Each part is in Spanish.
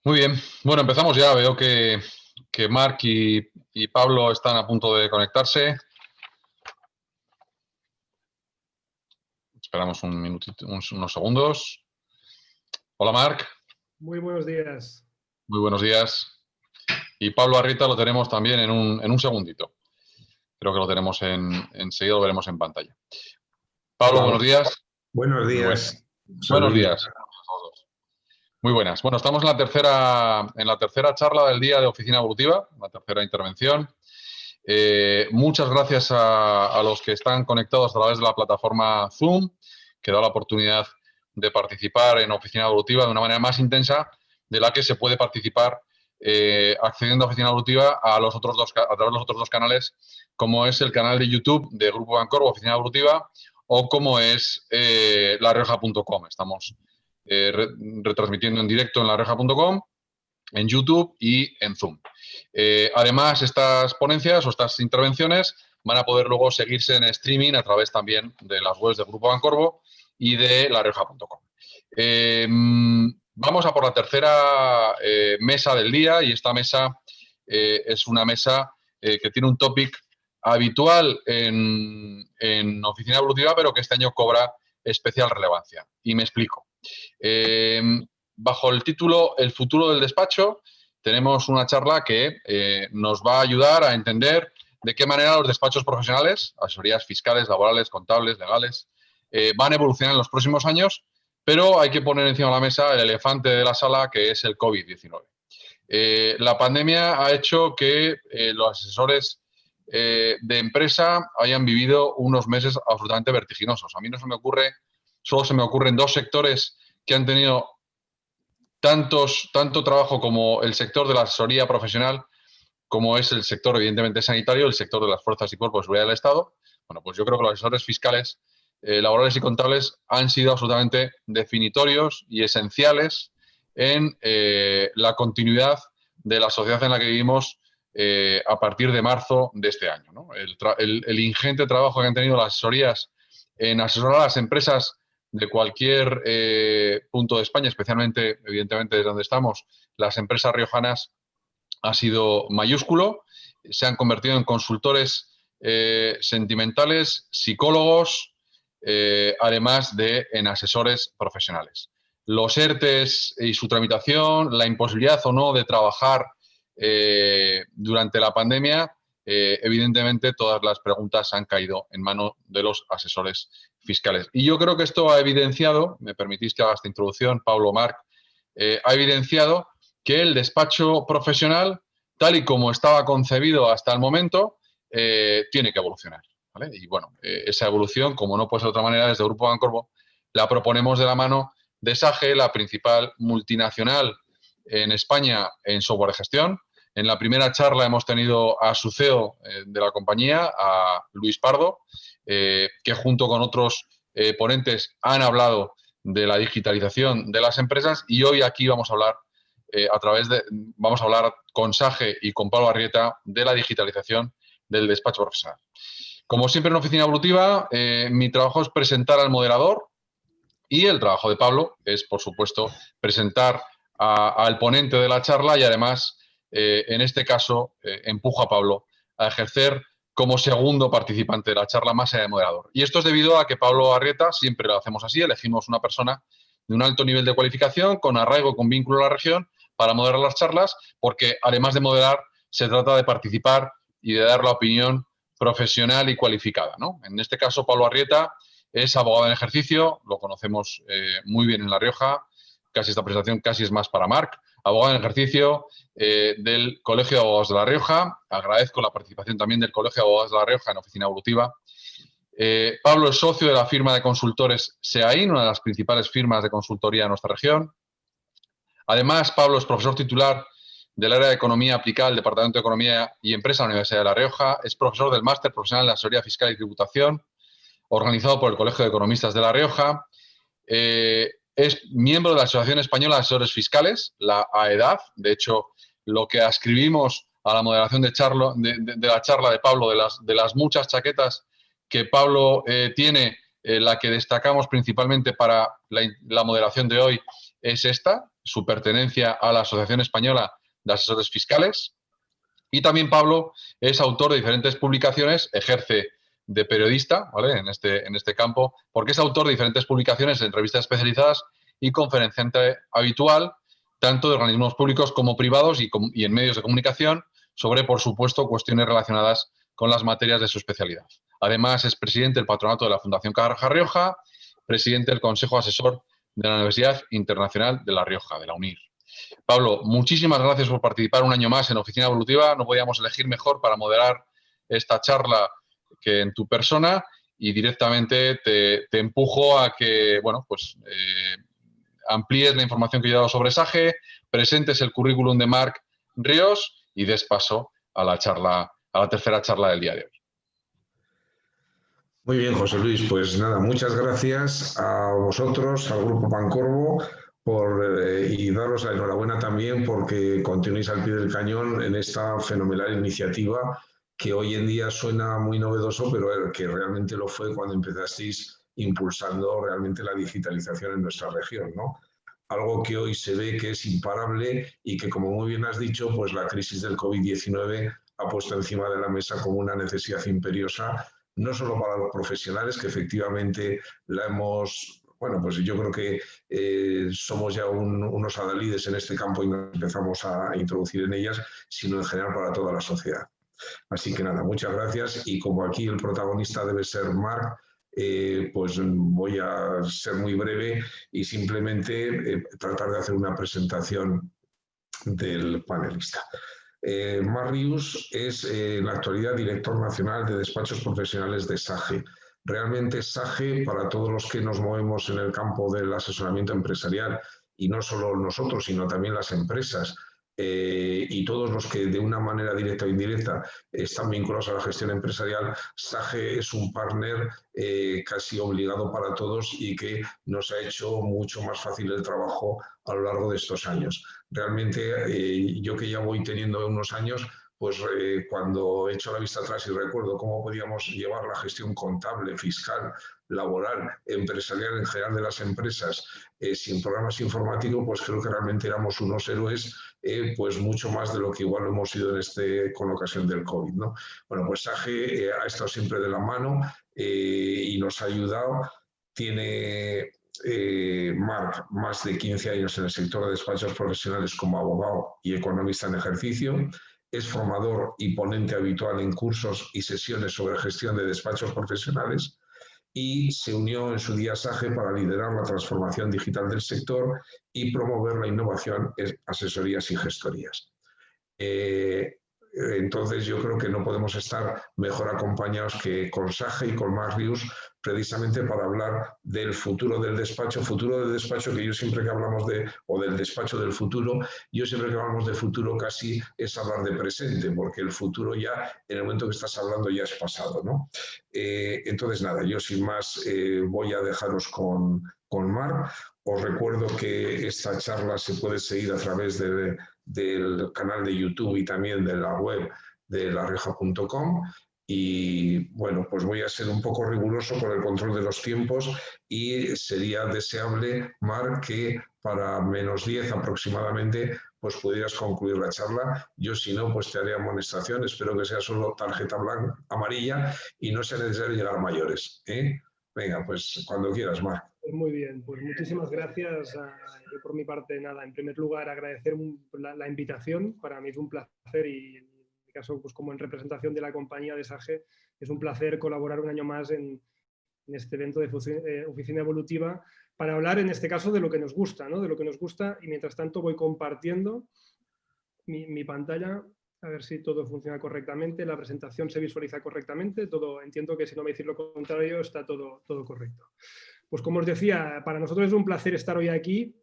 Muy bien. Bueno, empezamos ya. Veo que Marc y Pablo están a punto de conectarse. Esperamos un minutito, unos segundos. Hola, Marc. Muy buenos días. Muy buenos días. Y Pablo Arrieta lo tenemos también en un segundito. Creo que lo tenemos enseguida, lo veremos en pantalla. Pablo, Hola, buenos días. buenos Muy buenas. días. Buenos Saludos. días a todos. Muy buenas. Bueno, estamos en la tercera charla del día de Oficina Evolutiva, la tercera intervención. Muchas gracias a los que están conectados a través de la plataforma Zoom, que da la oportunidad de participar en Oficina Evolutiva de una manera más intensa de la que se puede participar accediendo a Oficina Evolutiva a través de los otros dos canales, como es el canal de YouTube de Grupo Bancorp, Oficina Evolutiva, o como es larioja.com. Estamos retransmitiendo en directo en larioja.com, en YouTube y en Zoom. Además, estas ponencias o estas intervenciones van a poder luego seguirse en streaming a través también de las webs de Grupo Bancorbo y de larioja.com. Vamos a por la tercera mesa del día, y esta mesa es una mesa que tiene un topic habitual en Oficina Evolutiva, pero que este año cobra especial relevancia. Y me explico. Bajo el título El futuro del despacho, tenemos una charla que nos va a ayudar a entender de qué manera los despachos profesionales, asesorías fiscales, laborales, contables, legales, van a evolucionar en los próximos años, pero hay que poner encima de la mesa el elefante de la sala, que es el COVID-19. La pandemia ha hecho que los asesores de empresa hayan vivido unos meses absolutamente vertiginosos. A mí solo se me ocurren dos sectores que han tenido tanto trabajo como el sector de la asesoría profesional, como es el sector, evidentemente, sanitario, el sector de las fuerzas y cuerpos de seguridad del Estado. Bueno, pues yo creo que los asesores fiscales, laborales y contables han sido absolutamente definitorios y esenciales en la continuidad de la sociedad en la que vivimos a partir de marzo de este año, ¿no? El ingente trabajo que han tenido las asesorías en asesorar a las empresas de cualquier punto de España, especialmente, evidentemente, desde donde estamos, las empresas riojanas, ha sido mayúsculo. Se han convertido en consultores sentimentales, psicólogos, además de en asesores profesionales. Los ERTES y su tramitación, la imposibilidad o no de trabajar durante la pandemia, evidentemente todas las preguntas han caído en manos de los asesores fiscales. Y yo creo que esto ha evidenciado, me permitís que haga esta introducción, Pablo, Marc, ha evidenciado que el despacho profesional, tal y como estaba concebido hasta el momento, tiene que evolucionar, ¿vale? Y bueno, esa evolución, como no puede ser de otra manera, desde Grupo Bancorbo, la proponemos de la mano de SAGE, la principal multinacional en España en software de gestión. En la primera charla hemos tenido a su CEO de la compañía, a Luis Pardo, que junto con otros ponentes han hablado de la digitalización de las empresas, y hoy aquí vamos a hablar vamos a hablar con SAGE y con Pablo Arrieta de la digitalización del despacho profesional. Como siempre en Oficina Evolutiva, mi trabajo es presentar al moderador, y el trabajo de Pablo es, por supuesto, presentar al ponente de la charla, y además, en este caso, empujo a Pablo a ejercer como segundo participante de la charla, más allá de moderador. Y esto es debido a que Pablo Arrieta, siempre lo hacemos así, elegimos una persona de un alto nivel de cualificación, con arraigo, con vínculo a la región, para moderar las charlas, porque además de moderar, se trata de participar y de dar la opinión profesional y cualificada, ¿no? En este caso, Pablo Arrieta es abogado en ejercicio, lo conocemos muy bien en La Rioja, casi esta presentación casi es más para Marc, abogado en ejercicio del Colegio de Abogados de La Rioja. Agradezco la participación también del Colegio de Abogados de La Rioja en Oficina Evolutiva. Pablo es socio de la firma de consultores SEAIN, una de las principales firmas de consultoría de nuestra región. Además, Pablo es profesor titular del área de Economía Aplicada del Departamento de Economía y Empresa de la Universidad de La Rioja. Es profesor del Máster Profesional de Asesoría Fiscal y Tributación, organizado por el Colegio de Economistas de La Rioja. Es miembro de la Asociación Española de Asesores Fiscales, la AEDAF. De hecho, lo que ascribimos a la moderación de la charla de Pablo, de las muchas chaquetas que Pablo tiene, la que destacamos principalmente para la moderación de hoy es esta, su pertenencia a la Asociación Española de Asesores Fiscales. Y también Pablo es autor de diferentes publicaciones, ejerce de periodista, ¿vale?, en este campo, porque es autor de diferentes publicaciones en revistas especializadas y conferenciante habitual, tanto de organismos públicos como privados y en medios de comunicación, sobre, por supuesto, cuestiones relacionadas con las materias de su especialidad. Además, es presidente del patronato de la Fundación Caja Rioja, presidente del Consejo Asesor de la Universidad Internacional de La Rioja, de la UNIR. Pablo, muchísimas gracias por participar un año más en Oficina Evolutiva. No podíamos elegir mejor para moderar esta charla que en tu persona, y directamente te empujo a que, bueno, pues amplíes la información que yo he dado sobre SAGE, presentes el currículum de Marc Ríos y des paso a la tercera charla del día de hoy. Muy bien, José Luis. Pues nada, muchas gracias a vosotros, al Grupo Pancorbo, y daros la enhorabuena también porque continuéis al pie del cañón en esta fenomenal iniciativa que hoy en día suena muy novedoso, pero que realmente lo fue cuando empezasteis impulsando realmente la digitalización en nuestra región, ¿no? Algo que hoy se ve que es imparable y que, como muy bien has dicho, pues la crisis del COVID-19 ha puesto encima de la mesa como una necesidad imperiosa, no solo para los profesionales, que efectivamente la hemos, bueno, pues yo creo que somos ya unos adalides en este campo y nos empezamos a introducir en ellas, sino en general para toda la sociedad. Así que nada, muchas gracias, y como aquí el protagonista debe ser Marc, pues voy a ser muy breve y simplemente tratar de hacer una presentación del panelista. Marc Ríos es en la actualidad director nacional de despachos profesionales de SAGE. Realmente SAGE, para todos los que nos movemos en el campo del asesoramiento empresarial, y no solo nosotros, sino también las empresas, y todos los que de una manera directa o indirecta están vinculados a la gestión empresarial, SAGE es un partner casi obligado para todos y que nos ha hecho mucho más fácil el trabajo a lo largo de estos años. Realmente, yo que ya voy teniendo unos años, pues cuando echo la vista atrás y recuerdo cómo podíamos llevar la gestión contable, fiscal, laboral, empresarial en general de las empresas sin programas informáticos, pues creo que realmente éramos unos héroes, pues mucho más de lo que igual hemos sido con ocasión del COVID, ¿no? Bueno, pues SAGE ha estado siempre de la mano y nos ha ayudado. Tiene Marc más de 15 años en el sector de despachos profesionales como abogado y economista en ejercicio. Es formador y ponente habitual en cursos y sesiones sobre gestión de despachos profesionales y se unió en su día a SAGE para liderar la transformación digital del sector y promover la innovación en asesorías y gestorías. Entonces yo creo que no podemos estar mejor acompañados que con SAGE y con Marc Ríos, precisamente para hablar del futuro del despacho que yo siempre que hablamos o del despacho del futuro, yo siempre que hablamos de futuro casi es hablar de presente, porque el futuro ya, en el momento que estás hablando, ya es pasado, ¿no? Entonces nada, yo sin más voy a dejaros con Marc. Os recuerdo que esta charla se puede seguir a través del canal de YouTube y también de la web de larioja.com. Y bueno, pues voy a ser un poco riguroso con el control de los tiempos y sería deseable, Marc, que para -10 aproximadamente pues pudieras concluir la charla. Yo si no, pues te haré amonestación. Espero que sea solo tarjeta blanca, amarilla y no sea necesario llegar a mayores, ¿eh? Venga, pues cuando quieras, Marc. Muy bien, pues muchísimas gracias. Yo por mi parte, nada, en primer lugar agradecer la invitación. Para mí es un placer y en mi caso, pues como en representación de la compañía de SAGE, es un placer colaborar un año más en este evento de Oficina Evolutiva para hablar en este caso de lo que nos gusta, ¿no? De lo que nos gusta, y mientras tanto voy compartiendo mi pantalla. A ver si todo funciona correctamente, la presentación se visualiza correctamente, todo, entiendo que si no me decís lo contrario está todo correcto. Pues como os decía, para nosotros es un placer estar hoy aquí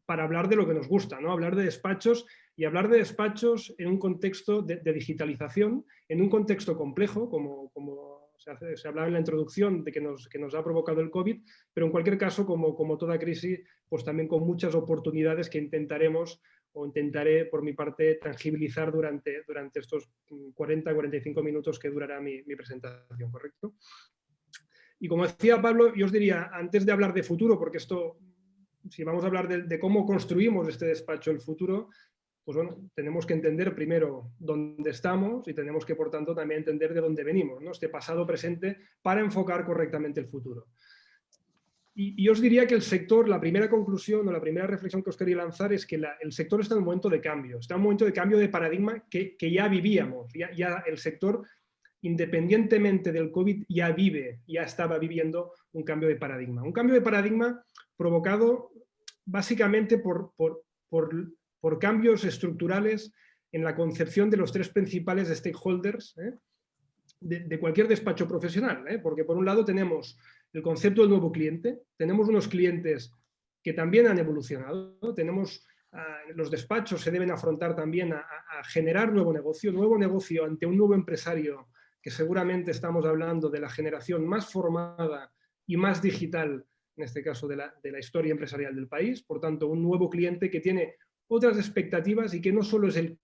para hablar de lo que nos gusta, ¿no? Hablar de despachos, y hablar de despachos en un contexto de digitalización, en un contexto complejo, como se hablaba en la introducción de que nos ha provocado el COVID, pero en cualquier caso, como toda crisis, pues también con muchas oportunidades que intentaré por mi parte tangibilizar durante estos 40-45 minutos que durará mi presentación, ¿correcto? Y como decía Pablo, yo os diría, antes de hablar de futuro, porque esto si vamos a hablar de cómo construimos este despacho del futuro, pues bueno, tenemos que entender primero dónde estamos y tenemos que, por tanto, también entender de dónde venimos, ¿no? Este pasado presente para enfocar correctamente el futuro. Y os diría que el sector, la primera conclusión o la primera reflexión que os quería lanzar es que el sector está en un momento de cambio, está en un momento de cambio de paradigma que ya vivíamos, ya el sector, independientemente del COVID, ya estaba viviendo un cambio de paradigma. Un cambio de paradigma provocado básicamente por cambios estructurales en la concepción de los tres principales stakeholders de cualquier despacho profesional, porque por un lado tenemos el concepto del nuevo cliente, tenemos unos clientes que también han evolucionado, ¿no? Los despachos se deben afrontar también a generar nuevo negocio ante un nuevo empresario, que seguramente estamos hablando de la generación más formada y más digital, en este caso de la historia empresarial del país, por tanto un nuevo cliente que tiene otras expectativas y que no solo es el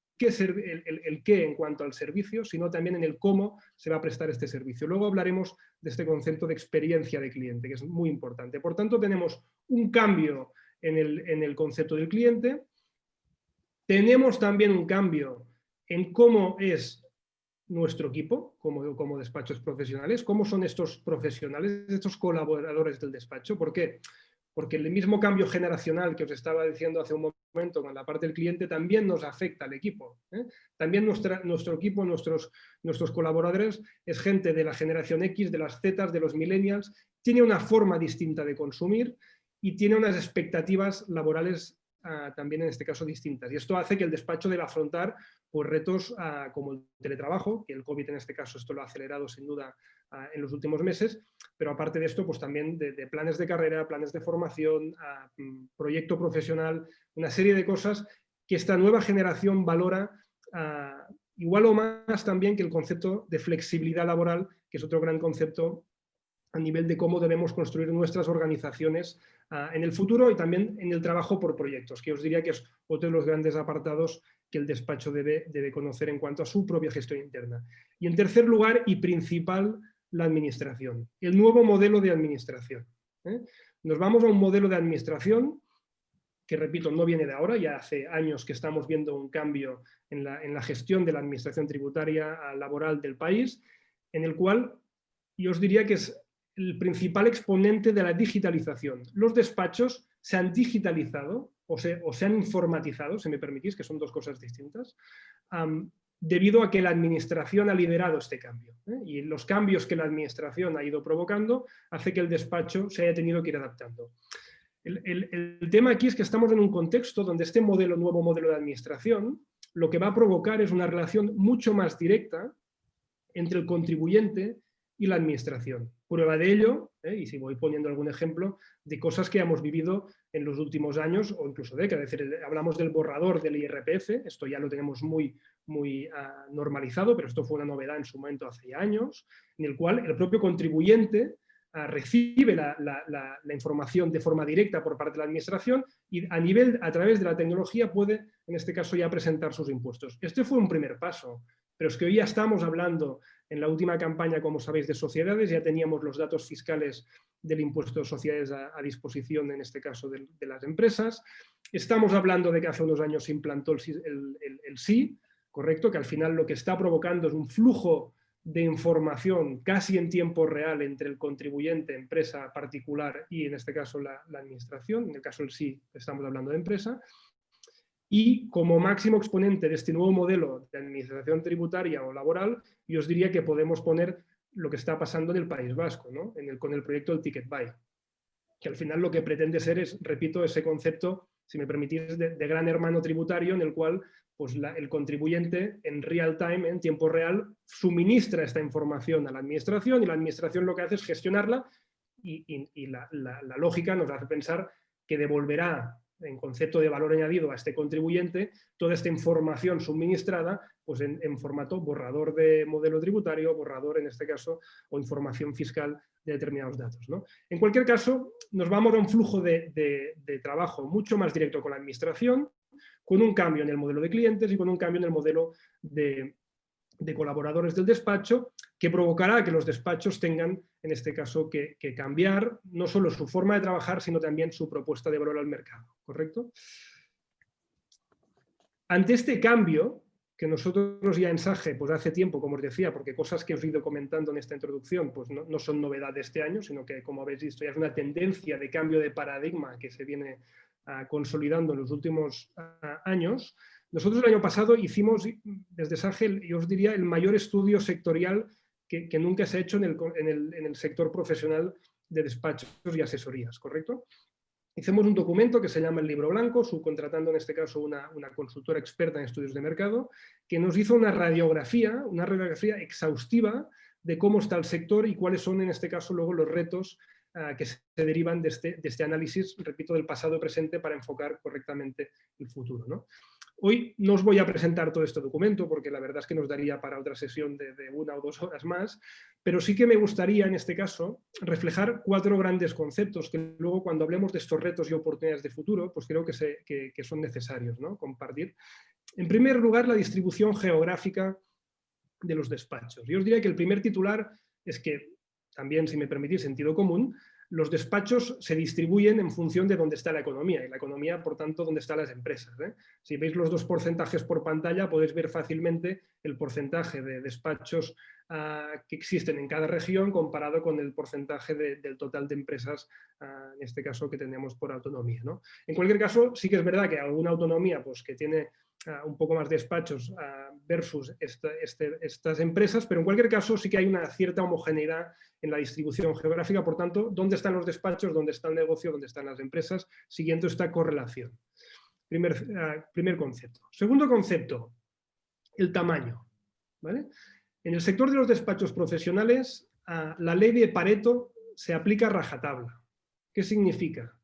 qué en cuanto al servicio, sino también en el cómo se va a prestar este servicio. Luego hablaremos de este concepto de experiencia de cliente, que es muy importante. Por tanto, tenemos un cambio en el concepto del cliente, tenemos también un cambio en cómo es nuestro equipo como despachos profesionales, cómo son estos profesionales, estos colaboradores del despacho. ¿Por qué? Porque el mismo cambio generacional que os estaba diciendo hace un momento con la parte del cliente también nos afecta al equipo. También nuestro equipo, nuestros colaboradores, es gente de la generación X, de las Z, de los millennials, tiene una forma distinta de consumir y tiene unas expectativas laborales también en este caso distintas. Y esto hace que el despacho deba afrontar pues, retos como el teletrabajo, que el COVID en este caso esto lo ha acelerado sin duda en los últimos meses, pero aparte de esto, pues también de planes de carrera, planes de formación, proyecto profesional, una serie de cosas que esta nueva generación valora igual o más también que el concepto de flexibilidad laboral, que es otro gran concepto a nivel de cómo debemos construir nuestras organizaciones en el futuro y también en el trabajo por proyectos, que os diría que es otro de los grandes apartados que el despacho debe conocer en cuanto a su propia gestión interna. Y en tercer lugar y principal, la administración, el nuevo modelo de administración. Nos vamos a un modelo de administración que, repito, no viene de ahora, ya hace años que estamos viendo un cambio en la gestión de la administración tributaria laboral del país, en el cual yo os diría que es el principal exponente de la digitalización. Los despachos se han digitalizado o se han informatizado, si me permitís, que son dos cosas distintas, debido a que la administración ha liderado este cambio. Y los cambios que la administración ha ido provocando hace que el despacho se haya tenido que ir adaptando. El tema aquí es que estamos en un contexto donde este nuevo modelo de administración lo que va a provocar es una relación mucho más directa entre el contribuyente y la administración. Prueba de ello, y si voy poniendo algún ejemplo, de cosas que hemos vivido en los últimos años o incluso décadas. Es decir, hablamos del borrador del IRPF, esto ya lo tenemos muy normalizado, pero esto fue una novedad en su momento hace años, en el cual el propio contribuyente recibe la información de forma directa por parte de la administración y a través de la tecnología puede, en este caso, ya presentar sus impuestos. Este fue un primer paso, pero es que hoy ya estamos hablando, en la última campaña, como sabéis, de sociedades, ya teníamos los datos fiscales del impuesto de sociedades a disposición, en este caso, de las empresas. Estamos hablando de que hace unos años se implantó el SI, correcto, que al final lo que está provocando es un flujo de información casi en tiempo real entre el contribuyente, empresa particular y, en este caso, la administración. En el caso del SI estamos hablando de empresa. Y como máximo exponente de este nuevo modelo de administración tributaria o laboral, yo os diría que podemos poner lo que está pasando en el País Vasco, ¿no? Con el proyecto del Ticket Buy, que al final lo que pretende ser es, repito, ese concepto, si me permitís, de gran hermano tributario, en el cual pues, el contribuyente en real time, en tiempo real, suministra esta información a la administración y la administración lo que hace es gestionarla y la lógica nos hace pensar que devolverá en concepto de valor añadido a este contribuyente toda esta información suministrada pues en formato borrador de modelo tributario, borrador en este caso, o información fiscal de determinados datos, ¿no? En cualquier caso, nos vamos a un flujo de trabajo mucho más directo con la administración, con un cambio en el modelo de clientes y con un cambio en el modelo de de colaboradores del despacho, que provocará que los despachos tengan, en este caso, que cambiar no solo su forma de trabajar, sino también su propuesta de valor al mercado, ¿correcto? Ante este cambio, que nosotros ya en SAGE, pues hace tiempo, como os decía, porque cosas que os he ido comentando en esta introducción, pues no son novedad de este año, sino que, como habéis visto, ya es una tendencia de cambio de paradigma que se viene consolidando en los últimos años. Nosotros el año pasado hicimos desde SAGE, yo os diría, el mayor estudio sectorial que nunca se ha hecho en el sector profesional de despachos y asesorías, ¿correcto? Hicimos un documento que se llama el Libro Blanco, subcontratando en este caso una consultora experta en estudios de mercado, que nos hizo una radiografía exhaustiva de cómo está el sector y cuáles son en este caso luego los retos que se derivan de este análisis, repito, del pasado y presente para enfocar correctamente el futuro, ¿no? Hoy no os voy a presentar todo este documento porque la verdad es que nos daría para otra sesión de 1 o 2 horas más, pero sí que me gustaría en este caso reflejar 4 grandes conceptos que luego cuando hablemos de estos retos y oportunidades de futuro, pues creo que son necesarios, ¿no?, compartir. En primer lugar, la distribución geográfica de los despachos. Yo os diría que el primer titular es que, también si me permitís sentido común, los despachos se distribuyen en función de dónde está la economía y la economía, por tanto, dónde están las empresas, ¿eh? Si veis los 2 porcentajes por pantalla, podéis ver fácilmente el porcentaje de despachos que existen en cada región comparado con el porcentaje del total de empresas, en este caso, que tenemos por autonomía, ¿no? En cualquier caso, sí que es verdad que alguna autonomía pues, que tiene un poco más de despachos versus estas empresas, pero en cualquier caso sí que hay una cierta homogeneidad en la distribución geográfica, por tanto, ¿dónde están los despachos? ¿Dónde está el negocio? ¿Dónde están las empresas? Siguiendo esta correlación. Primer concepto. Segundo concepto, el tamaño, ¿vale? En el sector de los despachos profesionales, la ley de Pareto se aplica a rajatabla. ¿Qué significa?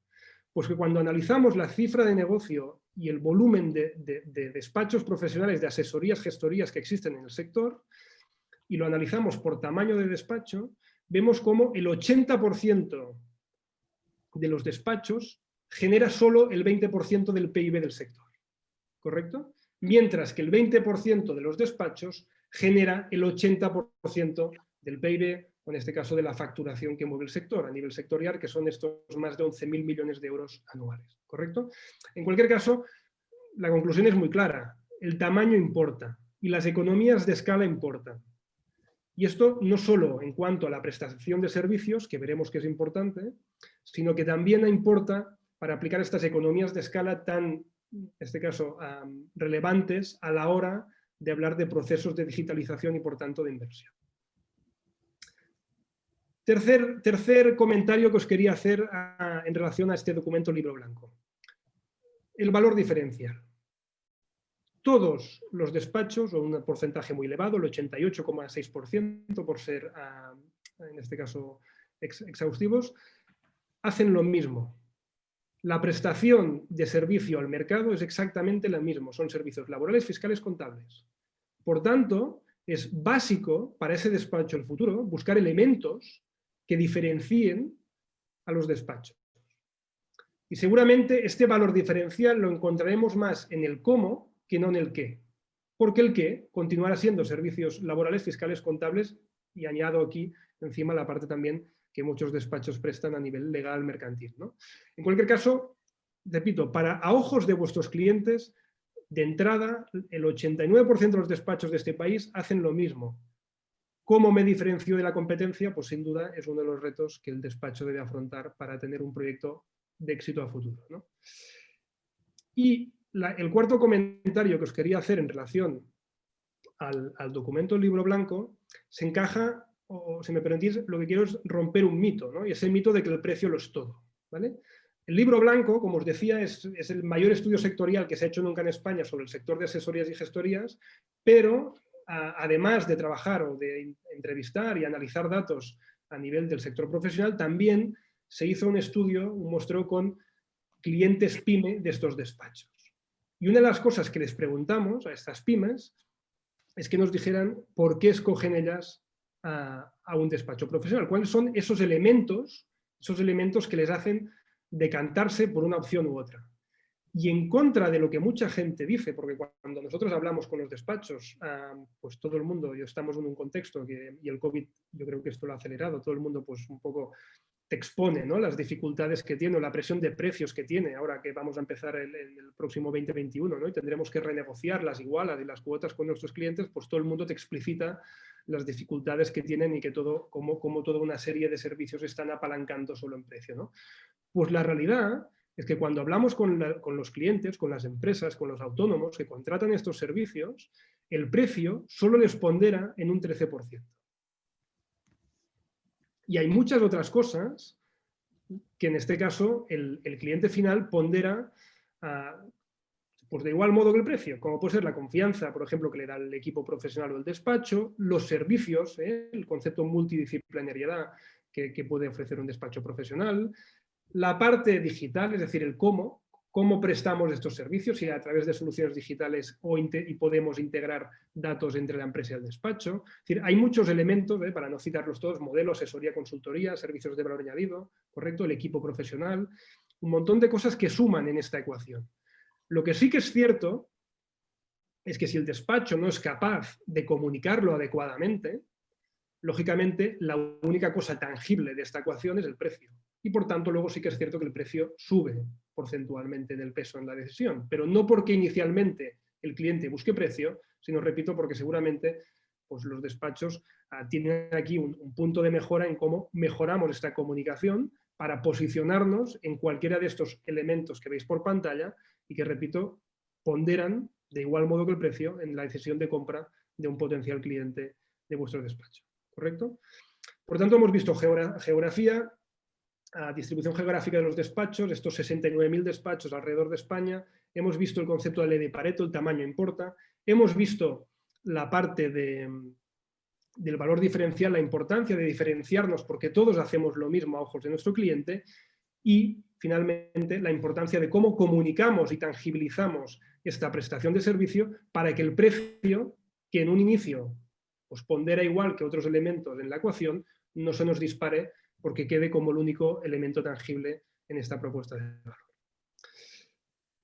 Pues que cuando analizamos la cifra de negocio y el volumen de despachos profesionales, de asesorías, gestorías que existen en el sector, y lo analizamos por tamaño de despacho, vemos cómo el 80% de los despachos genera solo el 20% del PIB del sector, ¿correcto? Mientras que el 20% de los despachos genera el 80% del PIB, o en este caso de la facturación que mueve el sector a nivel sectorial, que son estos más de 11.000 millones de euros anuales, ¿correcto? En cualquier caso, la conclusión es muy clara. El tamaño importa y las economías de escala importan. Y esto no solo en cuanto a la prestación de servicios, que veremos que es importante, sino que también importa para aplicar estas economías de escala tan, en este caso, relevantes a la hora de hablar de procesos de digitalización y, por tanto, de inversión. Tercer comentario que os quería hacer en relación a este documento Libro Blanco. El valor diferencial. Todos los despachos, o un porcentaje muy elevado, el 88,6% por ser, en este caso, exhaustivos, hacen lo mismo. La prestación de servicio al mercado es exactamente la misma, son servicios laborales, fiscales, contables. Por tanto, es básico para ese despacho el futuro buscar elementos que diferencien a los despachos. Y seguramente este valor diferencial lo encontraremos más en el cómo que no en el qué. Porque el qué continuará siendo servicios laborales, fiscales, contables, y añado aquí encima la parte también que muchos despachos prestan a nivel legal mercantil, ¿no? En cualquier caso, repito, a ojos de vuestros clientes, de entrada, el 89% de los despachos de este país hacen lo mismo. ¿Cómo me diferencio de la competencia? Pues sin duda es uno de los retos que el despacho debe afrontar para tener un proyecto de éxito a futuro, ¿no? Y el cuarto comentario que os quería hacer en relación al documento del Libro Blanco se encaja, o si me permitís, lo que quiero es romper un mito, ¿no? Y es el mito de que el precio lo es todo, ¿vale? El Libro Blanco, como os decía, es el mayor estudio sectorial que se ha hecho nunca en España sobre el sector de asesorías y gestorías, pero además de trabajar o de entrevistar y analizar datos a nivel del sector profesional, también se hizo un estudio, un muestreo con clientes PYME de estos despachos. Y una de las cosas que les preguntamos a estas pymes es que nos dijeran por qué escogen ellas a un despacho profesional. ¿Cuáles son esos elementos que les hacen decantarse por una opción u otra? Y en contra de lo que mucha gente dice, porque cuando nosotros hablamos con los despachos, pues todo el mundo, estamos en un contexto y el COVID, yo creo que esto lo ha acelerado, todo el mundo pues un poco te expone, ¿no?, las dificultades que tiene o la presión de precios que tiene ahora que vamos a empezar el próximo 2021, ¿no?, y tendremos que renegociar las igualas y las cuotas con nuestros clientes, pues todo el mundo te explicita las dificultades que tienen y que como toda una serie de servicios están apalancando solo en precio, ¿no? Pues la realidad es que cuando hablamos con los clientes, con las empresas, con los autónomos que contratan estos servicios, el precio solo les pondera en un 13%. Y hay muchas otras cosas que en este caso el cliente final pondera pues de igual modo que el precio, como puede ser la confianza, por ejemplo, que le da el equipo profesional o el despacho, los servicios, el concepto multidisciplinariedad que puede ofrecer un despacho profesional, la parte digital, es decir, el cómo prestamos estos servicios y a través de soluciones digitales y podemos integrar datos entre la empresa y el despacho. Es decir, hay muchos elementos, para no citarlos todos, modelo, asesoría, consultoría, servicios de valor añadido, correcto, el equipo profesional, un montón de cosas que suman en esta ecuación. Lo que sí que es cierto es que si el despacho no es capaz de comunicarlo adecuadamente, lógicamente la única cosa tangible de esta ecuación es el precio. Y por tanto luego sí que es cierto que el precio sube porcentualmente en el peso en la decisión, pero no porque inicialmente el cliente busque precio, sino, repito, porque seguramente pues, los despachos tienen aquí un punto de mejora en cómo mejoramos esta comunicación para posicionarnos en cualquiera de estos elementos que veis por pantalla y que, repito, ponderan de igual modo que el precio en la decisión de compra de un potencial cliente de vuestro despacho. ¿Correcto? Por tanto, hemos visto geografía, distribución geográfica de los despachos, estos 69.000 despachos alrededor de España, hemos visto el concepto de ley de Pareto, el tamaño importa, hemos visto la parte del valor diferencial, la importancia de diferenciarnos porque todos hacemos lo mismo a ojos de nuestro cliente y, finalmente, la importancia de cómo comunicamos y tangibilizamos esta prestación de servicio para que el precio, que en un inicio pues pondera igual que otros elementos en la ecuación, no se nos dispare porque quede como el único elemento tangible en esta propuesta de valor.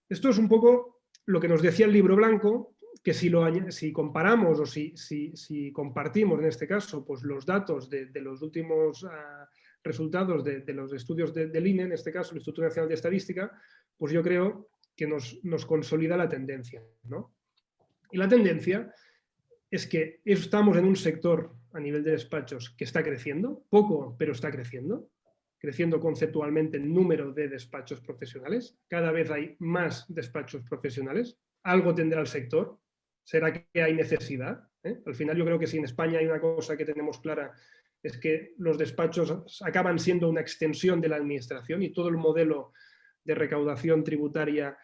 Esto es un poco lo que nos decía el libro blanco, que si comparamos o si compartimos en este caso pues los datos de los últimos resultados de los estudios del INE, en este caso el Instituto Nacional de Estadística, pues yo creo que nos consolida la tendencia, ¿no? Y la tendencia es que estamos en un sector a nivel de despachos que está creciendo, poco, pero está creciendo conceptualmente el número de despachos profesionales. Cada vez hay más despachos profesionales. Algo tendrá el sector. ¿Será que hay necesidad? Al final yo creo que si en España hay una cosa que tenemos clara es que los despachos acaban siendo una extensión de la administración y todo el modelo de recaudación tributaria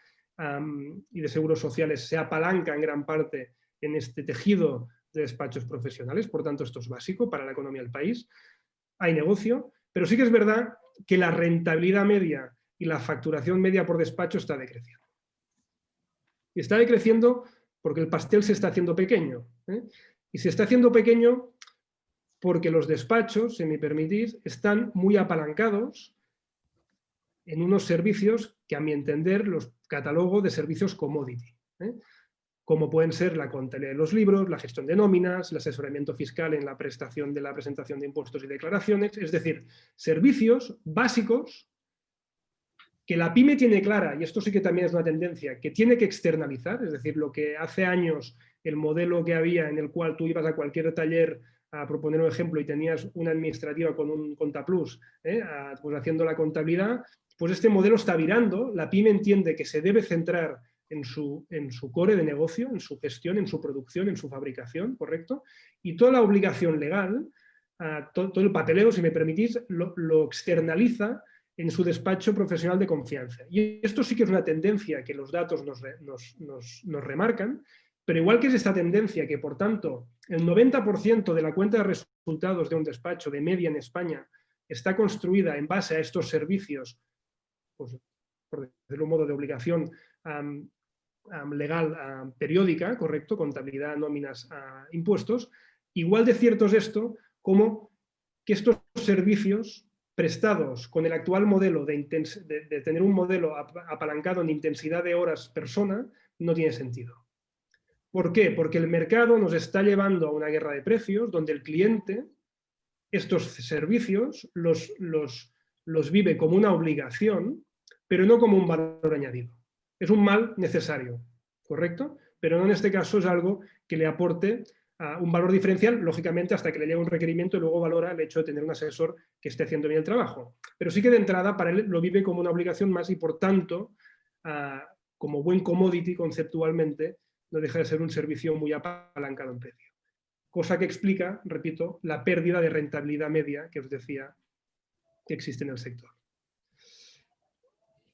y de seguros sociales se apalanca en gran parte en este tejido de despachos profesionales, por tanto esto es básico para la economía del país. Hay negocio, pero sí que es verdad que la rentabilidad media y la facturación media por despacho está decreciendo. Y está decreciendo porque el pastel se está haciendo pequeño. Y se está haciendo pequeño porque los despachos, si me permitís, están muy apalancados en unos servicios que, a mi entender, los catalogo de servicios commodity, como pueden ser la contabilidad de los libros, la gestión de nóminas, el asesoramiento fiscal en la prestación de la presentación de impuestos y declaraciones, es decir, servicios básicos que la pyme tiene clara, y esto sí que también es una tendencia, que tiene que externalizar, es decir, lo que hace años el modelo que había en el cual tú ibas a cualquier taller a proponer un ejemplo y tenías una administrativa con un Contaplus, pues haciendo la contabilidad, pues este modelo está virando, la pyme entiende que se debe centrar en su core de negocio, en su gestión, en su producción, en su fabricación, ¿correcto? Y toda la obligación legal, todo el papeleo, si me permitís, lo externaliza en su despacho profesional de confianza. Y esto sí que es una tendencia que los datos nos remarcan, pero igual que es esta tendencia que, por tanto, el 90% de la cuenta de resultados de un despacho de media en España está construida en base a estos servicios, pues, por decirlo de un modo, de obligación legal periódica, correcto, contabilidad, nóminas, impuestos, igual de cierto es esto como que estos servicios prestados con el actual modelo de tener un modelo apalancado en intensidad de horas persona, no tiene sentido. ¿Por qué? Porque el mercado nos está llevando a una guerra de precios donde el cliente estos servicios los vive como una obligación, pero no como un valor añadido. Es un mal necesario, ¿correcto? Pero no en este caso es algo que le aporte un valor diferencial, lógicamente hasta que le llegue un requerimiento y luego valora el hecho de tener un asesor que esté haciendo bien el trabajo. Pero sí que de entrada para él lo vive como una obligación más y por tanto, como buen commodity conceptualmente, no deja de ser un servicio muy apalancado en precio. Cosa que explica, repito, la pérdida de rentabilidad media que os decía que existe en el sector.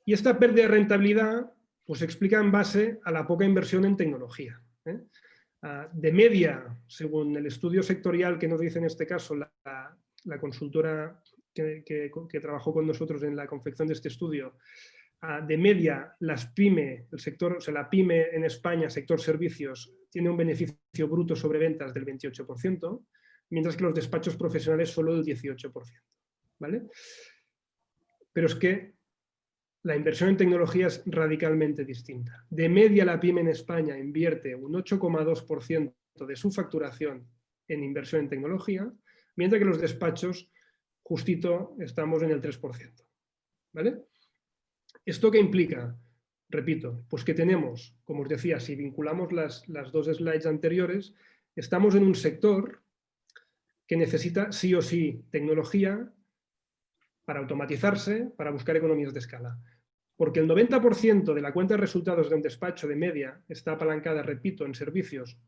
Y esta pérdida de rentabilidad pues, se explica en base a la poca inversión en tecnología. De media, según el estudio sectorial que nos dice en este caso la consultora que trabajó con nosotros en la confección de este estudio, de media las PYME, el sector, o sea, la PYME en España, sector servicios, tiene un beneficio bruto sobre ventas del 28%, mientras que los despachos profesionales solo del 18%. ¿Vale? Pero es que la inversión en tecnología es radicalmente distinta. De media la PYME en España invierte un 8,2% de su facturación en inversión en tecnología, mientras que los despachos justito estamos en el 3%. ¿Vale? ¿Esto qué implica? Repito, pues que tenemos, como os decía, si vinculamos las dos slides anteriores, estamos en un sector que necesita sí o sí tecnología para automatizarse, para buscar economías de escala. Porque el 90% de la cuenta de resultados de un despacho de media está apalancada, repito, en servicios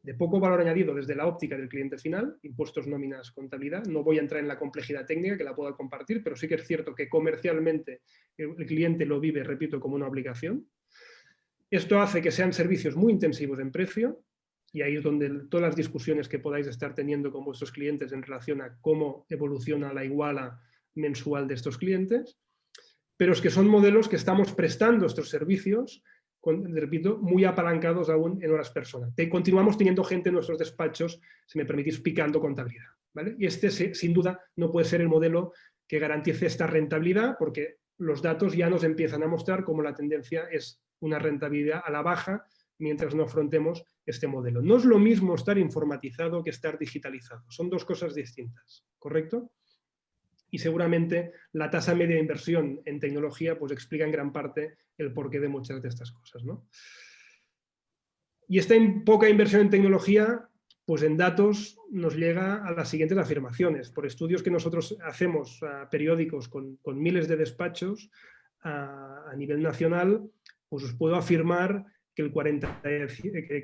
de poco valor añadido desde la óptica del cliente final, impuestos, nóminas, contabilidad. No voy a entrar en la complejidad técnica que la puedo compartir, pero sí que es cierto que comercialmente el cliente lo vive, repito, como una obligación. Esto hace que sean servicios muy intensivos en precio y ahí es donde todas las discusiones que podáis estar teniendo con vuestros clientes en relación a cómo evoluciona la iguala mensual de estos clientes, pero es que son modelos que estamos prestando estos servicios repito, muy apalancados aún en horas persona. Continuamos teniendo gente en nuestros despachos, si me permitís, picando contabilidad. ¿Vale? Y este, sin duda, no puede ser el modelo que garantice esta rentabilidad, porque los datos ya nos empiezan a mostrar cómo la tendencia es una rentabilidad a la baja mientras no afrontemos este modelo. No es lo mismo estar informatizado que estar digitalizado. Son dos cosas distintas, ¿correcto? Y seguramente la tasa media de inversión en tecnología pues explica en gran parte el porqué de muchas de estas cosas, ¿no? Y esta poca inversión en tecnología, pues en datos nos llega a las siguientes afirmaciones. Por estudios que nosotros hacemos periódicos con miles de despachos a nivel nacional, pues os puedo afirmar que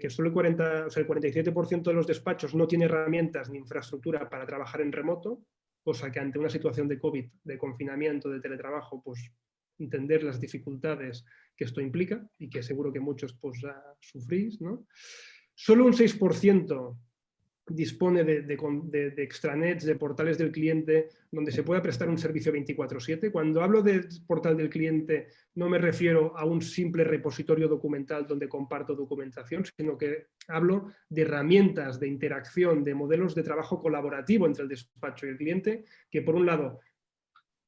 solo el 47% de los despachos no tiene herramientas ni infraestructura para trabajar en remoto, cosa que ante una situación de COVID, de confinamiento, de teletrabajo, pues entender las dificultades que esto implica y que seguro que muchos pues, sufrís, ¿no? Solo un 6% dispone de extranets, de portales del cliente, donde se pueda prestar un servicio 24/7. Cuando hablo de portal del cliente, no me refiero a un simple repositorio documental donde comparto documentación, sino que hablo de herramientas de interacción, de modelos de trabajo colaborativo entre el despacho y el cliente, que por un lado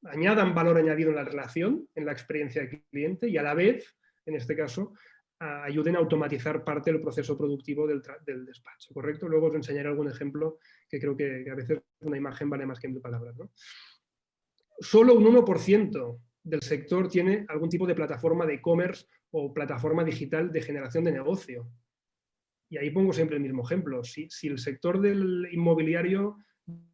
añadan valor añadido en la relación, en la experiencia del cliente, y a la vez, en este caso, ayuden a automatizar parte del proceso productivo del despacho, ¿correcto? Luego os enseñaré algún ejemplo que creo que a veces una imagen vale más que 1000 palabras, ¿no? Solo un 1% del sector tiene algún tipo de plataforma de e-commerce o plataforma digital de generación de negocio. Y ahí pongo siempre el mismo ejemplo. Si el sector del inmobiliario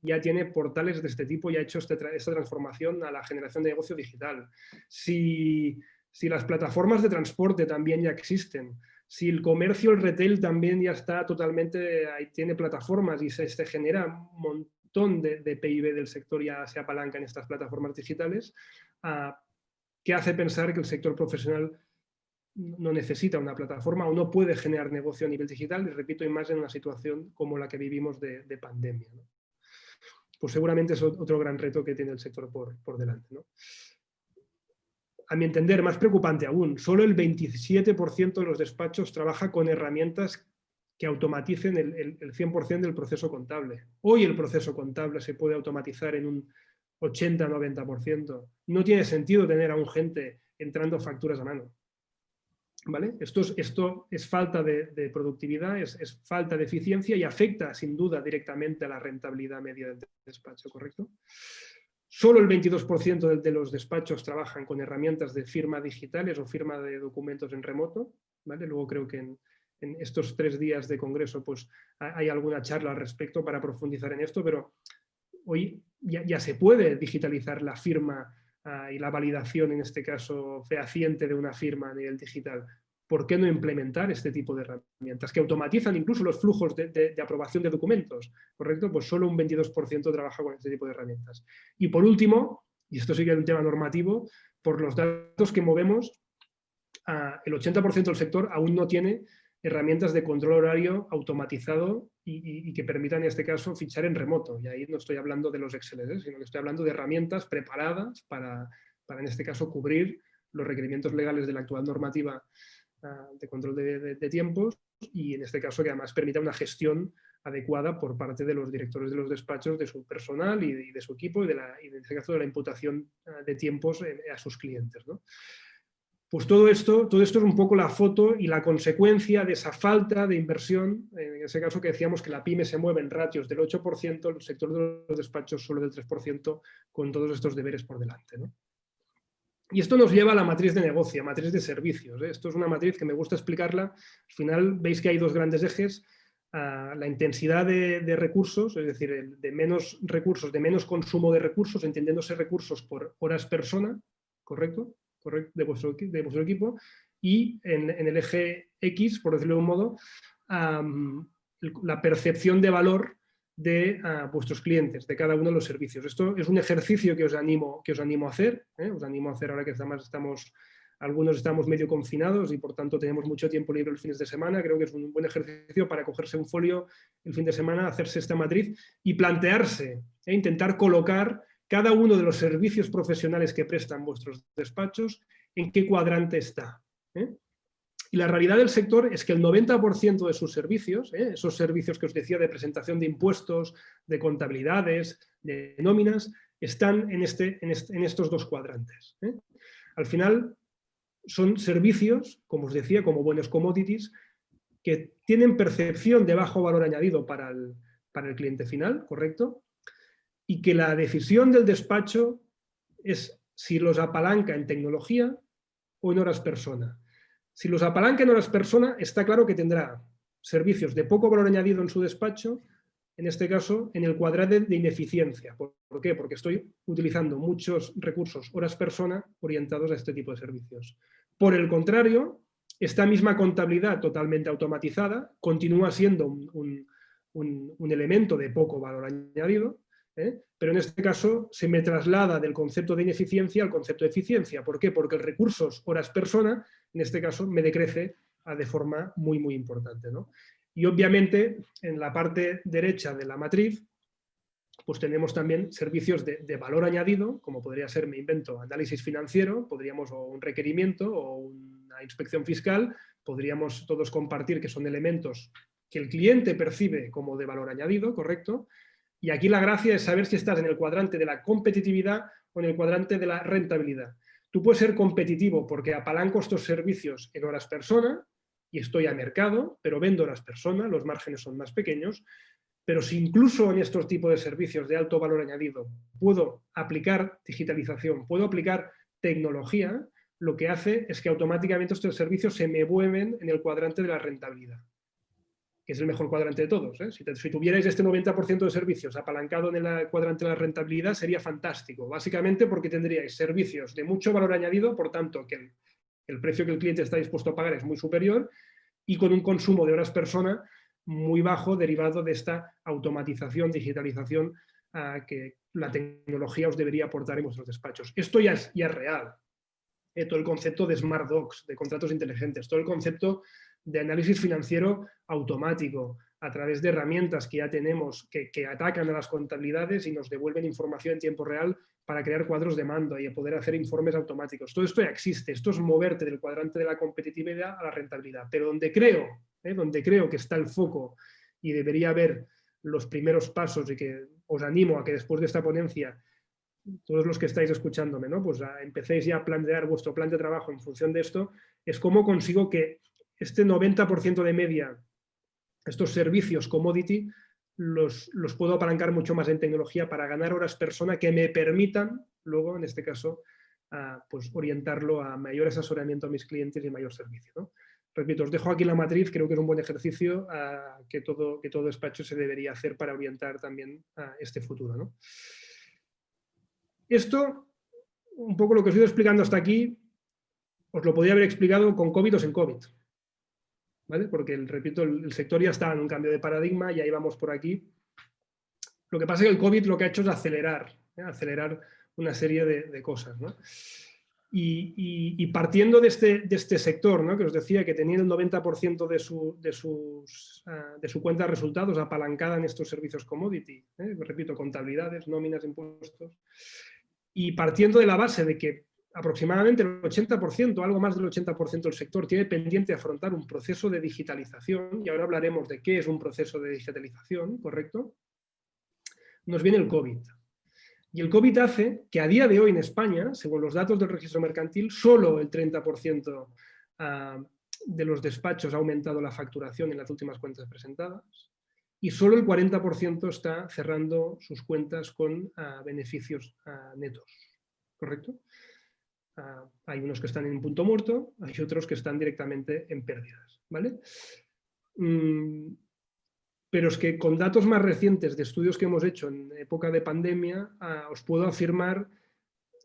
ya tiene portales de este tipo y ha hecho esta transformación a la generación de negocio digital. Si las plataformas de transporte también ya existen, si el comercio, el retail también ya está totalmente, ahí tiene plataformas y se genera un montón de PIB del sector, ya se apalanca en estas plataformas digitales, ¿qué hace pensar que el sector profesional no necesita una plataforma o no puede generar negocio a nivel digital? Y repito, y más en una situación como la que vivimos de pandemia, ¿no? Pues seguramente es otro gran reto que tiene el sector por delante, ¿no? A mi entender, más preocupante aún, solo el 27% de los despachos trabaja con herramientas que automaticen el 100% del proceso contable. Hoy el proceso contable se puede automatizar en un 80-90%. No tiene sentido tener a un gente entrando facturas a mano. ¿Vale? Esto es falta de productividad, es falta de eficiencia y afecta sin duda directamente a la rentabilidad media del despacho, ¿correcto? Solo el 22% de los despachos trabajan con herramientas de firma digitales o firma de documentos en remoto, ¿vale? Luego creo que en estos 3 días de congreso pues hay alguna charla al respecto para profundizar en esto, pero hoy ya se puede digitalizar la firma y la validación, en este caso fehaciente de una firma a nivel digital. ¿Por qué no implementar este tipo de herramientas que automatizan incluso los flujos de aprobación de documentos? ¿Correcto? Pues solo un 22% trabaja con este tipo de herramientas. Y por último, y esto sí que es un tema normativo, por los datos que movemos, el 80% del sector aún no tiene herramientas de control horario automatizado y que permitan, en este caso, fichar en remoto. Y ahí no estoy hablando de los Excel, sino que estoy hablando de herramientas preparadas para, en este caso, cubrir los requerimientos legales de la actual normativa de control de tiempos y, en este caso, que además permita una gestión adecuada por parte de los directores de los despachos, de su personal y de su equipo y, en este caso, de la imputación de tiempos a sus clientes, ¿no? Pues todo esto es un poco la foto y la consecuencia de esa falta de inversión, en ese caso que decíamos que la pyme se mueve en ratios del 8%, el sector de los despachos solo del 3%, con todos estos deberes por delante, ¿no? Y esto nos lleva a la matriz de negocio, matriz de servicios, ¿eh? Esto es una matriz que me gusta explicarla. Al final veis que hay 2 grandes ejes, la intensidad de recursos, es decir, de menos recursos, de menos consumo de recursos, entendiéndose recursos por horas persona, ¿correcto? De vuestro equipo, y en el eje X, por decirlo de un modo, la percepción de valor de vuestros clientes, de cada uno de los servicios. Esto es un ejercicio que os animo a hacer, ¿eh? Os animo a hacer ahora que además algunos estamos medio confinados y por tanto tenemos mucho tiempo libre los fines de semana. Creo que es un buen ejercicio para cogerse un folio el fin de semana, hacerse esta matriz y plantearse, intentar colocar cada uno de los servicios profesionales que prestan vuestros despachos, en qué cuadrante está, ¿eh? Y la realidad del sector es que el 90% de sus servicios, esos servicios que os decía de presentación de impuestos, de contabilidades, de nóminas, están en estos 2 cuadrantes, ¿eh? Al final son servicios, como os decía, como buenos commodities, que tienen percepción de bajo valor añadido para el cliente final, ¿correcto? Y que la decisión del despacho es si los apalanca en tecnología o en horas persona. Si los apalanca en horas persona, está claro que tendrá servicios de poco valor añadido en su despacho, en este caso, en el cuadrante de ineficiencia. ¿Por qué? Porque estoy utilizando muchos recursos horas persona orientados a este tipo de servicios. Por el contrario, esta misma contabilidad totalmente automatizada continúa siendo un elemento de poco valor añadido, pero en este caso se me traslada del concepto de ineficiencia al concepto de eficiencia. ¿Por qué? Porque el recursos horas persona, en este caso, me decrece de forma muy, muy importante, ¿no? Y obviamente, en la parte derecha de la matriz, pues tenemos también servicios de valor añadido, como podría ser, me invento, análisis financiero, podríamos, o un requerimiento, o una inspección fiscal, podríamos todos compartir que son elementos que el cliente percibe como de valor añadido, ¿correcto? Y aquí la gracia es saber si estás en el cuadrante de la competitividad o en el cuadrante de la rentabilidad. Tú puedes ser competitivo porque apalanco estos servicios en horas persona y estoy a mercado, pero vendo horas persona, los márgenes son más pequeños, pero si incluso en estos tipos de servicios de alto valor añadido puedo aplicar digitalización, puedo aplicar tecnología, lo que hace es que automáticamente estos servicios se me mueven en el cuadrante de la rentabilidad, que es el mejor cuadrante de todos, ¿eh? Si tuvierais este 90% de servicios apalancado en el cuadrante de la rentabilidad, sería fantástico, básicamente porque tendríais servicios de mucho valor añadido, por tanto, que el precio que el cliente está dispuesto a pagar es muy superior y con un consumo de horas persona muy bajo derivado de esta automatización, digitalización que la tecnología os debería aportar en vuestros despachos. Esto ya es real. Todo el concepto de Smart Docs, de contratos inteligentes, todo el concepto de análisis financiero automático a través de herramientas que ya tenemos que atacan a las contabilidades y nos devuelven información en tiempo real para crear cuadros de mando y poder hacer informes automáticos. Todo esto ya existe. Esto es moverte del cuadrante de la competitividad a la rentabilidad. Pero donde creo que está el foco y debería haber los primeros pasos y que os animo a que después de esta ponencia todos los que estáis escuchándome, ¿no? Pues empecéis ya a plantear vuestro plan de trabajo en función de esto, es cómo consigo que este 90% de media, estos servicios commodity, los puedo apalancar mucho más en tecnología para ganar horas persona que me permitan luego, en este caso, pues orientarlo a mayor asesoramiento a mis clientes y mayor servicio, ¿no? Repito, os dejo aquí la matriz, creo que es un buen ejercicio que todo despacho se debería hacer para orientar también a este futuro, ¿no? Esto, un poco lo que os he ido explicando hasta aquí, os lo podría haber explicado con COVID o sin COVID, ¿vale? Porque, repito, el sector ya está en un cambio de paradigma, ya íbamos por aquí. Lo que pasa es que el COVID lo que ha hecho es acelerar una serie de cosas, ¿no? Y partiendo de este sector, ¿no? Que os decía que tenía el 90% de su cuenta de resultados apalancada en estos servicios commodity, repito, contabilidades, nóminas, impuestos, y partiendo de la base de que aproximadamente el 80%, algo más del 80% del sector tiene pendiente afrontar un proceso de digitalización, y ahora hablaremos de qué es un proceso de digitalización, ¿correcto? Nos viene el COVID. Y el COVID hace que a día de hoy en España, según los datos del registro mercantil, solo el 30% de los despachos ha aumentado la facturación en las últimas cuentas presentadas y solo el 40% está cerrando sus cuentas con beneficios netos, ¿correcto? Hay unos que están en un punto muerto, hay otros que están directamente en pérdidas, ¿vale? Pero es que con datos más recientes de estudios que hemos hecho en época de pandemia, os puedo afirmar,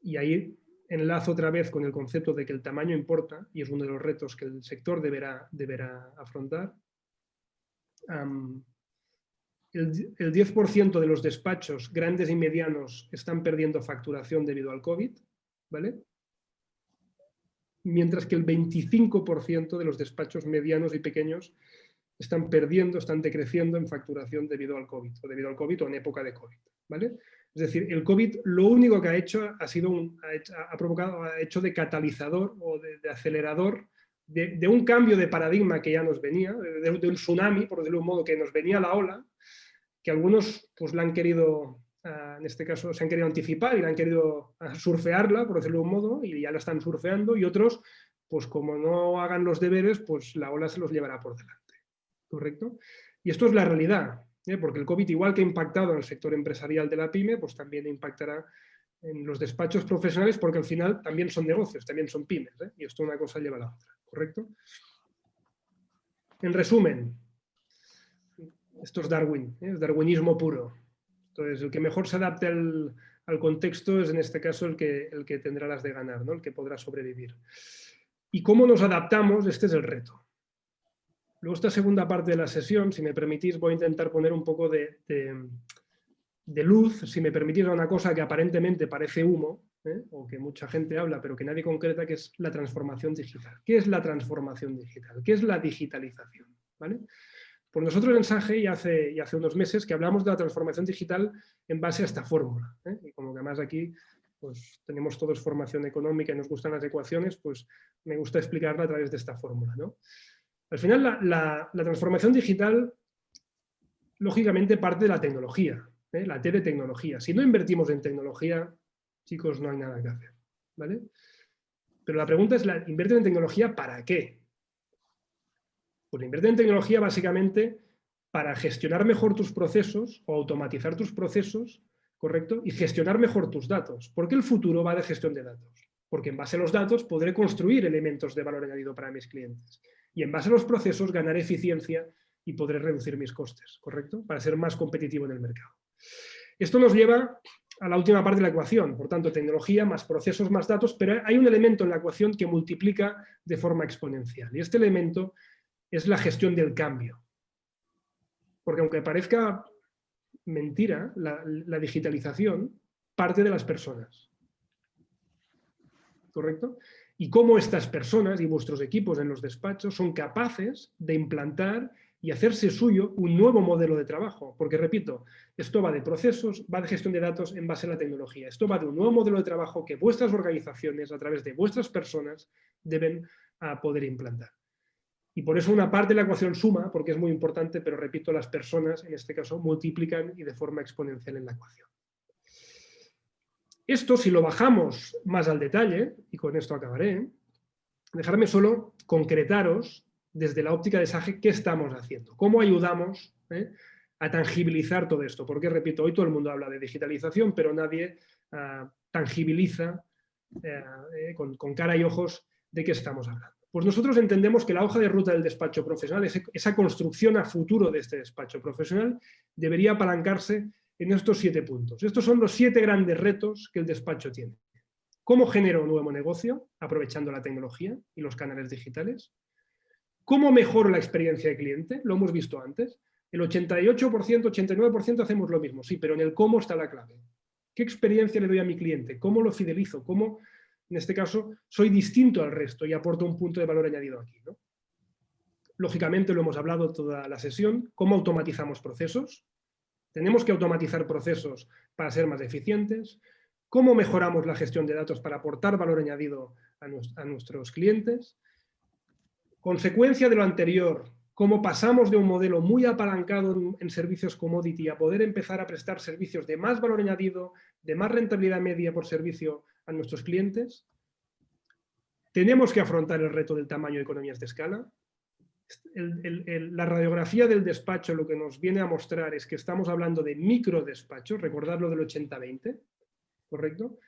y ahí enlazo otra vez con el concepto de que el tamaño importa, y es uno de los retos que el sector deberá afrontar. El 10% de los despachos grandes y medianos están perdiendo facturación debido al COVID, ¿vale? Mientras que el 25% de los despachos medianos y pequeños están decreciendo en facturación debido al COVID o en época de COVID, ¿vale? Es decir, el COVID lo único que ha hecho ha hecho de catalizador o de acelerador de un cambio de paradigma que ya nos venía, de un tsunami, por decirlo de un modo, que nos venía la ola, que algunos pues la han querido, en este caso se han querido anticipar y la han querido surfearla, por decirlo de un modo, y ya la están surfeando, y otros, pues como no hagan los deberes, pues la ola se los llevará por delante. ¿Correcto? Y esto es la realidad, porque el COVID, igual que ha impactado en el sector empresarial de la pyme, pues también impactará en los despachos profesionales, porque al final también son negocios, también son pymes, y esto una cosa lleva a la otra, ¿correcto? En resumen, esto es Darwin, es darwinismo puro. Entonces, el que mejor se adapte al contexto es en este caso el que tendrá las de ganar, ¿no? El que podrá sobrevivir. ¿Y cómo nos adaptamos? Este es el reto. Luego, esta segunda parte de la sesión, si me permitís, voy a intentar poner un poco de luz, si me permitís, a una cosa que aparentemente parece humo, o que mucha gente habla, pero que nadie concreta, que es la transformación digital. ¿Qué es la transformación digital? ¿Qué es la digitalización? ¿Vale? Pues nosotros en SAGE ya hace unos meses que hablamos de la transformación digital en base a esta fórmula. Y como que además aquí pues, tenemos todos formación económica y nos gustan las ecuaciones, pues me gusta explicarla a través de esta fórmula, ¿no? Al final, la transformación digital, lógicamente, parte de la tecnología, la T de tecnología. Si no invertimos en tecnología, chicos, no hay nada que hacer, ¿vale? Pero la pregunta es, ¿invierten en tecnología para qué? Pues invierten en tecnología básicamente para gestionar mejor tus procesos o automatizar tus procesos, ¿correcto? Y gestionar mejor tus datos. ¿Por qué el futuro va de gestión de datos? Porque en base a los datos podré construir elementos de valor añadido para mis clientes. Y en base a los procesos ganaré eficiencia y podré reducir mis costes, ¿correcto? Para ser más competitivo en el mercado. Esto nos lleva a la última parte de la ecuación, por tanto, tecnología más procesos más datos, pero hay un elemento en la ecuación que multiplica de forma exponencial. Y este elemento es la gestión del cambio. Porque aunque parezca mentira, la digitalización parte de las personas. ¿Correcto? Y cómo estas personas y vuestros equipos en los despachos son capaces de implantar y hacerse suyo un nuevo modelo de trabajo. Porque, repito, esto va de procesos, va de gestión de datos en base a la tecnología. Esto va de un nuevo modelo de trabajo que vuestras organizaciones, a través de vuestras personas, deben poder implantar. Y por eso una parte de la ecuación suma, porque es muy importante, pero, repito, las personas, en este caso, multiplican y de forma exponencial en la ecuación. Esto, si lo bajamos más al detalle, y con esto acabaré, dejarme solo concretaros desde la óptica de SAGE qué estamos haciendo, cómo ayudamos a tangibilizar todo esto, porque repito, hoy todo el mundo habla de digitalización, pero nadie tangibiliza con cara y ojos de qué estamos hablando. Pues nosotros entendemos que la hoja de ruta del despacho profesional, esa construcción a futuro de este despacho profesional, debería apalancarse en estos 7 puntos. Estos son los 7 grandes retos que el despacho tiene. ¿Cómo genero un nuevo negocio aprovechando la tecnología y los canales digitales? ¿Cómo mejoro la experiencia de cliente? Lo hemos visto antes. El 88%, 89% hacemos lo mismo, sí, pero en el cómo está la clave. ¿Qué experiencia le doy a mi cliente? ¿Cómo lo fidelizo? ¿Cómo, en este caso, soy distinto al resto y aporto un punto de valor añadido aquí, ¿no? Lógicamente, lo hemos hablado toda la sesión. ¿Cómo automatizamos procesos? Tenemos que automatizar procesos para ser más eficientes. ¿Cómo mejoramos la gestión de datos para aportar valor añadido a nuestros clientes? Consecuencia de lo anterior, cómo pasamos de un modelo muy apalancado en servicios commodity a poder empezar a prestar servicios de más valor añadido, de más rentabilidad media por servicio a nuestros clientes. Tenemos que afrontar el reto del tamaño de economías de escala. La radiografía del despacho lo que nos viene a mostrar es que estamos hablando de microdespachos, recordad lo del 80-20, ¿correcto?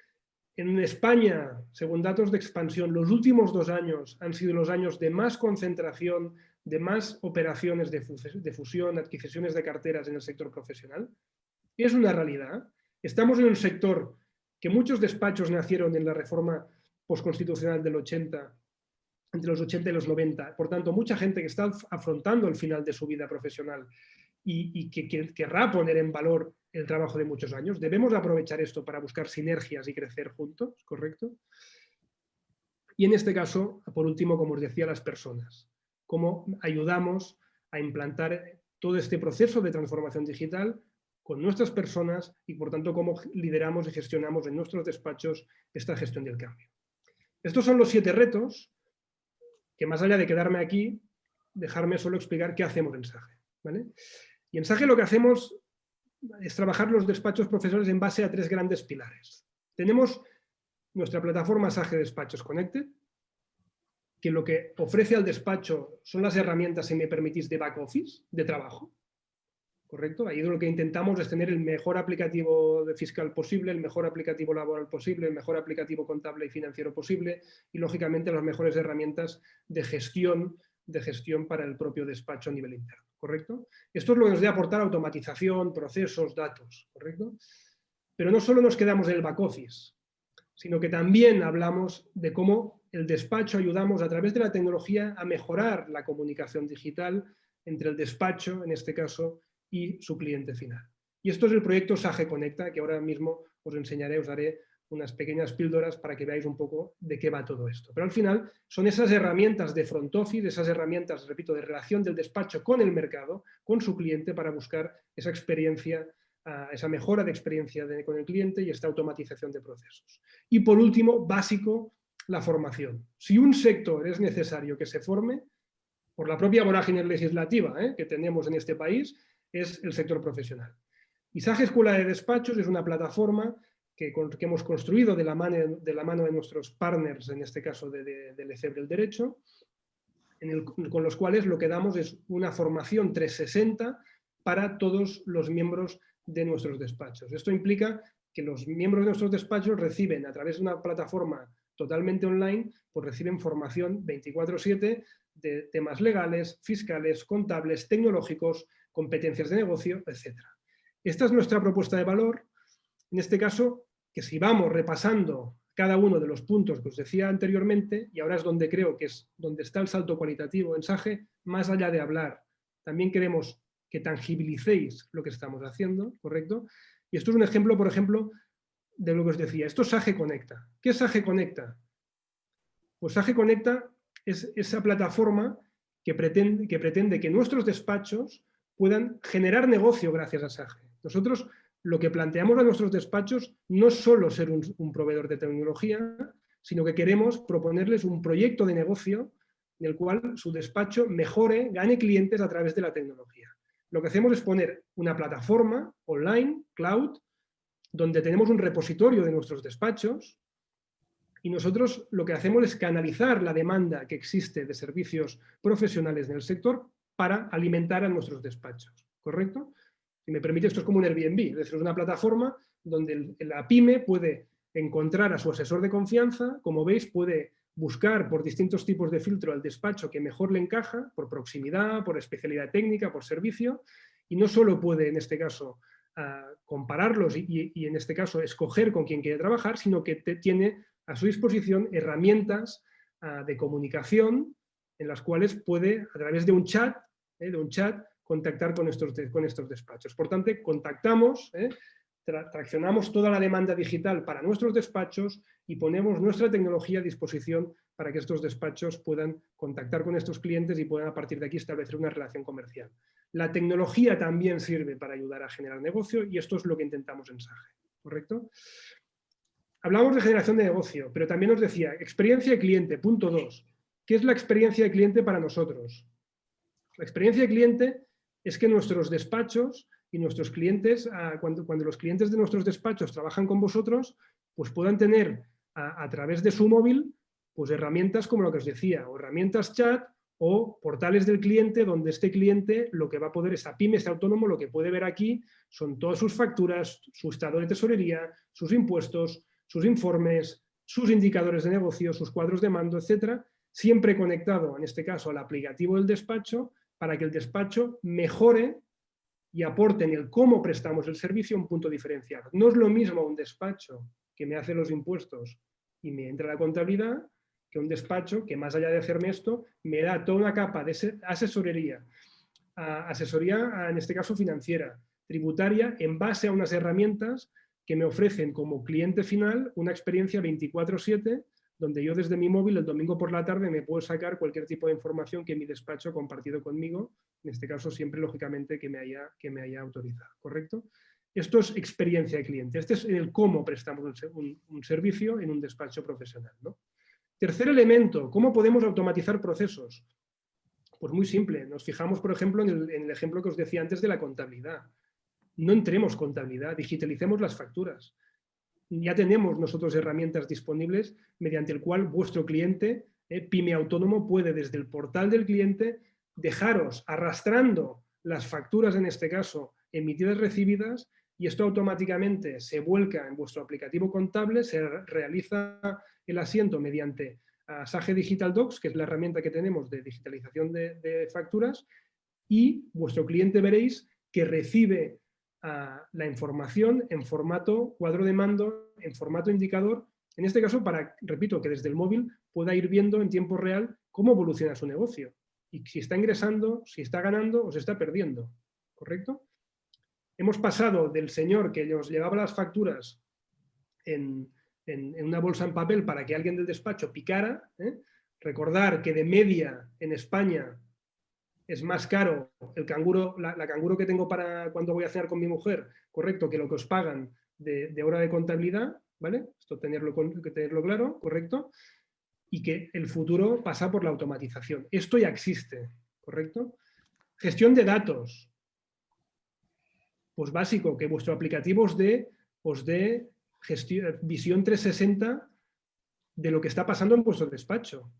En España, según datos de expansión, los últimos 2 años han sido los años de más concentración, de más operaciones de fusión, adquisiciones de carteras en el sector profesional. Es una realidad. Estamos en un sector que muchos despachos nacieron en la reforma postconstitucional del 80, entre los 80 y los 90. Por tanto, mucha gente que está afrontando el final de su vida profesional y que querrá poner en valor el trabajo de muchos años. Debemos aprovechar esto para buscar sinergias y crecer juntos, ¿correcto? Y en este caso, por último, como os decía, las personas. Cómo ayudamos a implantar todo este proceso de transformación digital con nuestras personas y, por tanto, cómo lideramos y gestionamos en nuestros despachos esta gestión del cambio. Estos son los 7 retos que, más allá de quedarme aquí, dejarme solo explicar qué hacemos en SAGE, ¿vale? Y en SAGE lo que hacemos es trabajar los despachos profesionales en base a 3 grandes pilares. Tenemos nuestra plataforma SAGE Despachos Connected, que lo que ofrece al despacho son las herramientas, si me permitís, de back office, de trabajo, ¿correcto? Ahí lo que intentamos es tener el mejor aplicativo de fiscal posible, el mejor aplicativo laboral posible, el mejor aplicativo contable y financiero posible y, lógicamente, las mejores herramientas de gestión para el propio despacho a nivel interno, ¿correcto? Esto es lo que nos debe aportar automatización, procesos, datos, ¿correcto? Pero no solo nos quedamos en el back office, sino que también hablamos de cómo el despacho ayudamos a través de la tecnología a mejorar la comunicación digital entre el despacho, en este caso, y su cliente final. Y esto es el proyecto SAGE Conecta, que ahora mismo os enseñaré, os daré unas pequeñas píldoras para que veáis un poco de qué va todo esto. Pero al final son esas herramientas de front office, esas herramientas, repito, de relación del despacho con el mercado, con su cliente, para buscar esa experiencia, esa mejora de experiencia con el cliente y esta automatización de procesos. Y por último, básico, la formación. Si un sector es necesario que se forme, por la propia vorágine legislativa que tenemos en este país, es el sector profesional. Y SAGE Escuela de Despachos es una plataforma que hemos construido de la mano de nuestros partners, en este caso del ECEB del Derecho, con los cuales lo que damos es una formación 360 para todos los miembros de nuestros despachos. Esto implica que los miembros de nuestros despachos reciben, a través de una plataforma totalmente online, pues reciben formación 24/7 de temas legales, fiscales, contables, tecnológicos, competencias de negocio, etc. Esta es nuestra propuesta de valor. En este caso, que si vamos repasando cada uno de los puntos que os decía anteriormente, y ahora es donde creo que es donde está el salto cualitativo en SAGE, más allá de hablar, también queremos que tangibilicéis lo que estamos haciendo, ¿correcto? Y esto es un ejemplo, por ejemplo, de lo que os decía. Esto es SAGE Conecta. ¿Qué es SAGE Conecta? Pues SAGE Conecta es esa plataforma que pretende que nuestros despachos puedan generar negocio gracias a SAGE. Nosotros lo que planteamos a nuestros despachos no es solo ser un proveedor de tecnología, sino que queremos proponerles un proyecto de negocio en el cual su despacho mejore, gane clientes a través de la tecnología. Lo que hacemos es poner una plataforma online, cloud, donde tenemos un repositorio de nuestros despachos y nosotros lo que hacemos es canalizar la demanda que existe de servicios profesionales en el sector para alimentar a nuestros despachos, ¿correcto? Si me permite, esto es como un Airbnb, es decir, es una plataforma donde la pyme puede encontrar a su asesor de confianza, como veis, puede buscar por distintos tipos de filtro al despacho que mejor le encaja, por proximidad, por especialidad técnica, por servicio, y no solo puede, en este caso, compararlos y en este caso, escoger con quién quiere trabajar, sino que tiene a su disposición herramientas de comunicación en las cuales puede, a través de un chat, contactar con estos despachos. Por tanto, contactamos, traccionamos toda la demanda digital para nuestros despachos y ponemos nuestra tecnología a disposición para que estos despachos puedan contactar con estos clientes y puedan a partir de aquí establecer una relación comercial. La tecnología también sirve para ayudar a generar negocio y esto es lo que intentamos en SAGE, ¿correcto? Hablamos de generación de negocio, pero también os decía, experiencia de cliente, punto 2. ¿Qué es la experiencia de cliente para nosotros? La experiencia de cliente es que nuestros despachos y nuestros clientes, cuando los clientes de nuestros despachos trabajan con vosotros, pues puedan tener a través de su móvil pues herramientas como lo que os decía, o herramientas chat o portales del cliente donde este cliente lo que va a poder, esa pyme, ese autónomo, lo que puede ver aquí son todas sus facturas, su estado de tesorería, sus impuestos, sus informes, sus indicadores de negocio, sus cuadros de mando, etcétera, siempre conectado, en este caso, al aplicativo del despacho para que el despacho mejore y aporte en el cómo prestamos el servicio un punto diferencial. No es lo mismo un despacho que me hace los impuestos y me entra la contabilidad que un despacho que, más allá de hacerme esto, me da toda una capa de asesoría, en este caso financiera, tributaria, en base a unas herramientas que me ofrecen como cliente final una experiencia 24/7, donde yo desde mi móvil el domingo por la tarde me puedo sacar cualquier tipo de información que mi despacho ha compartido conmigo, en este caso siempre, lógicamente, que me haya autorizado, ¿correcto? Esto es experiencia de cliente. Este es el cómo prestamos un servicio en un despacho profesional, ¿no? Tercer elemento, ¿cómo podemos automatizar procesos? Pues muy simple. Nos fijamos, por ejemplo, en el ejemplo que os decía antes de la contabilidad. No entremos contabilidad, digitalicemos las facturas. Ya tenemos nosotros herramientas disponibles mediante el cual vuestro cliente, pyme autónomo, puede desde el portal del cliente dejaros arrastrando las facturas, en este caso, emitidas, recibidas, y esto automáticamente se vuelca en vuestro aplicativo contable, se realiza el asiento mediante SAGE Digital Docs, que es la herramienta que tenemos de digitalización de facturas, y vuestro cliente veréis que recibe la información en formato cuadro de mando, en formato indicador, en este caso para, repito, que desde el móvil pueda ir viendo en tiempo real cómo evoluciona su negocio y si está ingresando, si está ganando o se está perdiendo, ¿correcto? Hemos pasado del señor que nos llevaba las facturas en una bolsa en papel para que alguien del despacho picara, recordar que de media en España es más caro el canguro, la canguro que tengo para cuando voy a cenar con mi mujer, correcto, que lo que os pagan de hora de contabilidad, ¿vale? Esto tenerlo claro, correcto, y que el futuro pasa por la automatización. Esto ya existe, ¿correcto? Gestión de datos. Pues básico, que vuestro aplicativo os dé visión 360 de lo que está pasando en vuestro despacho.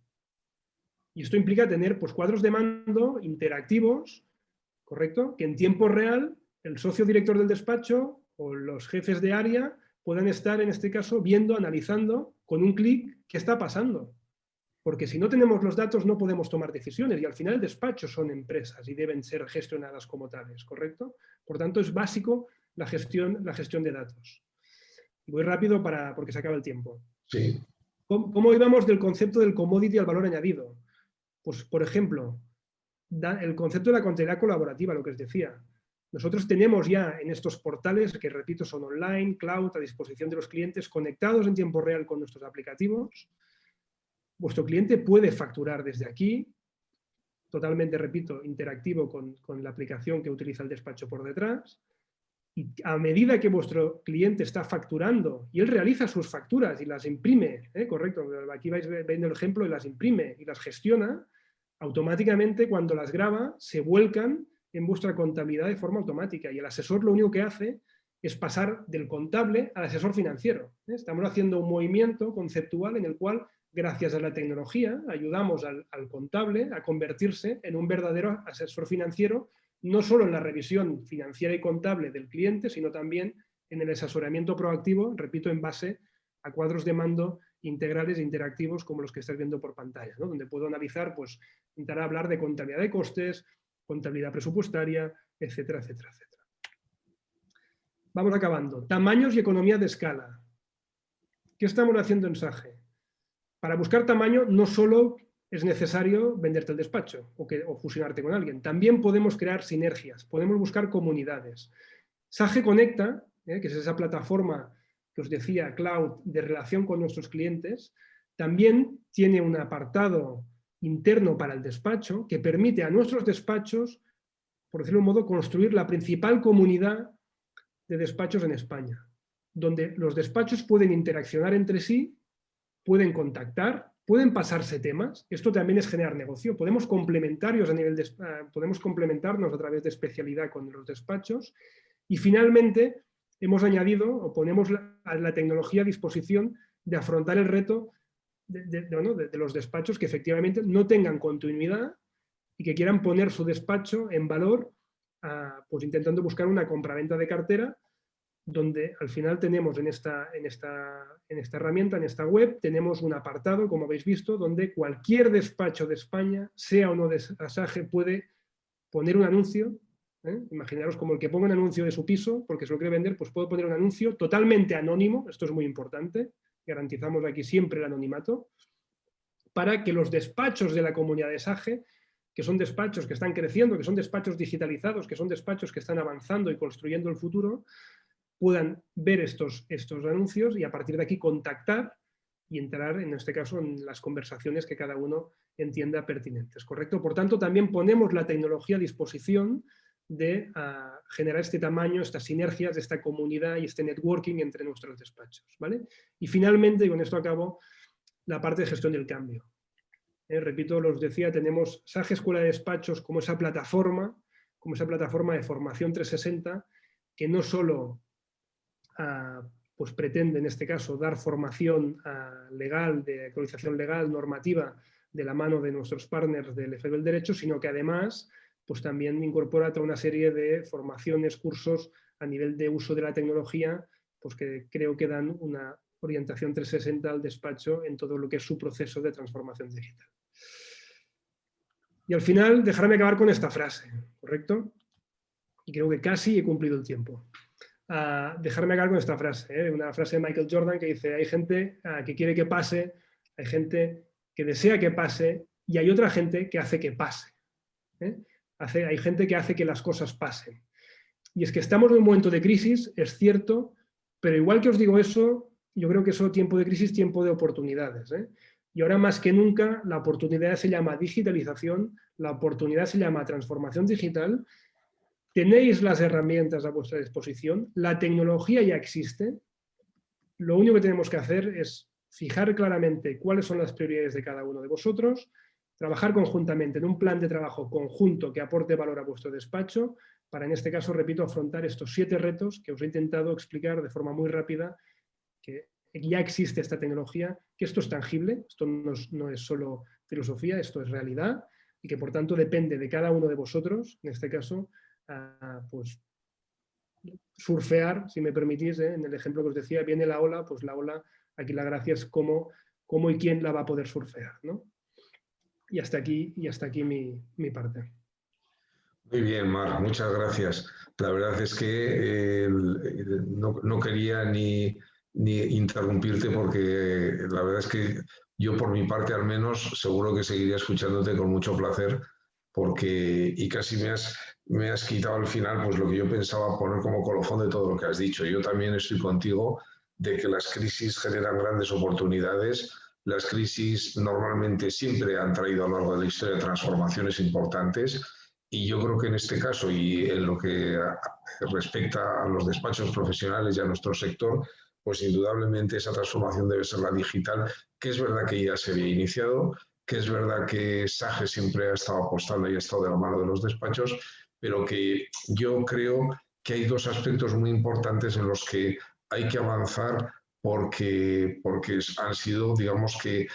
Y esto implica tener pues, cuadros de mando interactivos, ¿correcto? Que en tiempo real el socio director del despacho o los jefes de área puedan estar, en este caso, viendo, analizando con un clic qué está pasando. Porque si no tenemos los datos no podemos tomar decisiones y al final el despacho son empresas y deben ser gestionadas como tales, ¿correcto? Por tanto, es básico la gestión de datos. Voy rápido porque se acaba el tiempo. Sí. ¿Cómo íbamos del concepto del commodity al valor añadido? Pues, por ejemplo, el concepto de la contabilidad colaborativa, lo que os decía. Nosotros tenemos ya en estos portales, que repito, son online, cloud, a disposición de los clientes, conectados en tiempo real con nuestros aplicativos. Vuestro cliente puede facturar desde aquí, totalmente, repito, interactivo con la aplicación que utiliza el despacho por detrás. Y a medida que vuestro cliente está facturando y él realiza sus facturas y las imprime, correcto, aquí vais viendo el ejemplo, y las imprime y las gestiona, automáticamente cuando las graba se vuelcan en vuestra contabilidad de forma automática y el asesor lo único que hace es pasar del contable al asesor financiero. Estamos haciendo un movimiento conceptual en el cual, gracias a la tecnología, ayudamos al contable a convertirse en un verdadero asesor financiero, no solo en la revisión financiera y contable del cliente, sino también en el asesoramiento proactivo, repito, en base a cuadros de mando integrales e interactivos como los que estás viendo por pantalla, ¿no? Donde puedo analizar, pues, intentar hablar de contabilidad de costes, contabilidad presupuestaria, etcétera, etcétera, etcétera. Vamos acabando. Tamaños y economía de escala. ¿Qué estamos haciendo en SAGE? Para buscar tamaño no solo es necesario venderte el despacho o fusionarte con alguien. También podemos crear sinergias, podemos buscar comunidades. SAGE Conecta, que es esa plataforma que os decía, cloud, de relación con nuestros clientes, también tiene un apartado interno para el despacho que permite a nuestros despachos, por decirlo de un modo, construir la principal comunidad de despachos en España, donde los despachos pueden interaccionar entre sí, pueden contactar, pueden pasarse temas. Esto también es generar negocio. Podemos complementarnos a través de especialidad con los despachos. Y finalmente hemos añadido o ponemos la tecnología a disposición de afrontar el reto de los despachos que efectivamente no tengan continuidad y que quieran poner su despacho en valor, pues intentando buscar una compraventa de cartera, donde al final tenemos en esta herramienta, en esta web, tenemos un apartado, como habéis visto, donde cualquier despacho de España, sea o no de SAGE, puede poner un anuncio. Imaginaros como el que ponga un anuncio de su piso, porque se lo quiere vender, pues puedo poner un anuncio totalmente anónimo, esto es muy importante, garantizamos aquí siempre el anonimato, para que los despachos de la comunidad de SAGE, que son despachos que están creciendo, que son despachos digitalizados, que son despachos que están avanzando y construyendo el futuro, puedan ver estos anuncios y a partir de aquí contactar y entrar, en este caso, en las conversaciones que cada uno entienda pertinentes, ¿correcto? Por tanto, también ponemos la tecnología a disposición de generar este tamaño, estas sinergias, esta comunidad y este networking entre nuestros despachos, ¿vale? Y finalmente, y con esto acabo, la parte de gestión del cambio. Repito, os decía, tenemos SAGE Escuela de Despachos como esa plataforma de formación 360 que no solo pues pretende, en este caso, dar formación legal, de actualización legal, normativa, de la mano de nuestros partners del EFE del Derecho, sino que además pues también incorpora toda una serie de formaciones, cursos a nivel de uso de la tecnología, pues que creo que dan una orientación 360 al despacho en todo lo que es su proceso de transformación digital. Y al final, dejarme acabar con esta frase, ¿correcto? Y creo que casi he cumplido el tiempo. Dejarme acabar con esta frase, una frase de Michael Jordan que dice: hay gente que quiere que pase, hay gente que desea que pase y hay otra gente que hace que pase. Hay gente que hace que las cosas pasen. Y es que estamos en un momento de crisis, es cierto, pero igual que os digo eso, yo creo que es tiempo de crisis, tiempo de oportunidades. Y ahora más que nunca la oportunidad se llama digitalización, la oportunidad se llama transformación digital. Tenéis las herramientas a vuestra disposición, la tecnología ya existe, lo único que tenemos que hacer es fijar claramente cuáles son las prioridades de cada uno de vosotros, trabajar conjuntamente en un plan de trabajo conjunto que aporte valor a vuestro despacho, para en este caso, repito, afrontar estos 7 retos que os he intentado explicar de forma muy rápida, que ya existe esta tecnología, que esto es tangible, esto no es solo filosofía, esto es realidad y que por tanto depende de cada uno de vosotros, en este caso, pues surfear, si me permitís, en el ejemplo que os decía, viene la ola, pues la ola, aquí la gracia es cómo y quién la va a poder surfear, ¿no? Y hasta aquí mi parte. Muy bien, Marc, muchas gracias. La verdad es que no quería ni interrumpirte porque la verdad es que yo por mi parte al menos seguro que seguiría escuchándote con mucho placer y casi me has quitado al final pues lo que yo pensaba poner como colofón de todo lo que has dicho. Yo también estoy contigo de que las crisis generan grandes oportunidades. Las crisis normalmente siempre han traído a lo largo de la historia transformaciones importantes y yo creo que en este caso y en lo que respecta a los despachos profesionales y a nuestro sector, pues indudablemente esa transformación debe ser la digital, que es verdad que ya se había iniciado, que es verdad que SAGE siempre ha estado apostando y ha estado de la mano de los despachos, pero que yo creo que hay dos aspectos muy importantes en los que hay que avanzar porque han sido, digamos que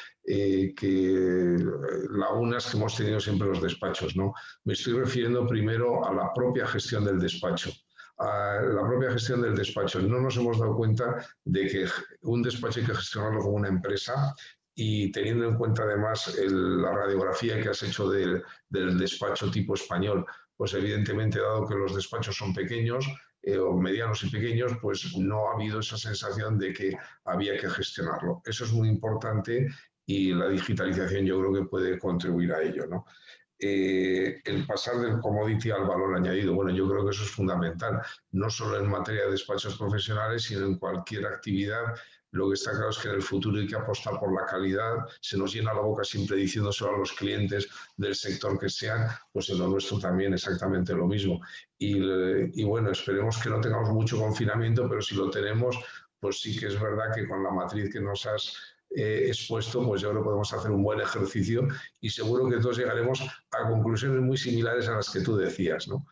lagunas que hemos tenido siempre los despachos, ¿no? Me estoy refiriendo primero a la propia gestión del despacho. A la propia gestión del despacho. No nos hemos dado cuenta de que un despacho hay que gestionarlo como una empresa, y teniendo en cuenta además la radiografía que has hecho del despacho tipo español, pues evidentemente, dado que los despachos son pequeños, o medianos y pequeños, pues no ha habido esa sensación de que había que gestionarlo. Eso es muy importante y la digitalización yo creo que puede contribuir a ello, ¿no? El pasar del commodity al valor añadido, bueno, yo creo que eso es fundamental, no solo en materia de despachos profesionales, sino en cualquier actividad. Lo que está claro es que en el futuro hay que apostar por la calidad. Se nos llena la boca siempre diciéndoselo a los clientes del sector que sean, pues en lo nuestro también exactamente lo mismo. Y bueno, esperemos que no tengamos mucho confinamiento, pero si lo tenemos, pues sí que es verdad que con la matriz que nos has expuesto, pues yo creo que podemos hacer un buen ejercicio y seguro que todos llegaremos a conclusiones muy similares a las que tú decías, ¿no?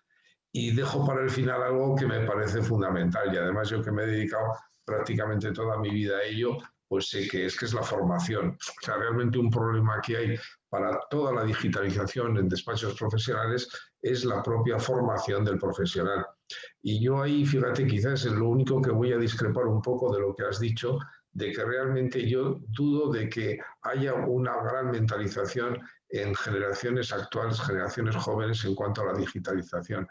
Y dejo para el final algo que me parece fundamental, y además yo que me he dedicado prácticamente toda mi vida a ello, pues sé que es la formación. O sea, realmente un problema que hay para toda la digitalización en despachos profesionales es la propia formación del profesional. Y yo ahí, fíjate, quizás es lo único que voy a discrepar un poco de lo que has dicho, de que realmente yo dudo de que haya una gran mentalización en generaciones actuales, generaciones jóvenes, en cuanto a la digitalización.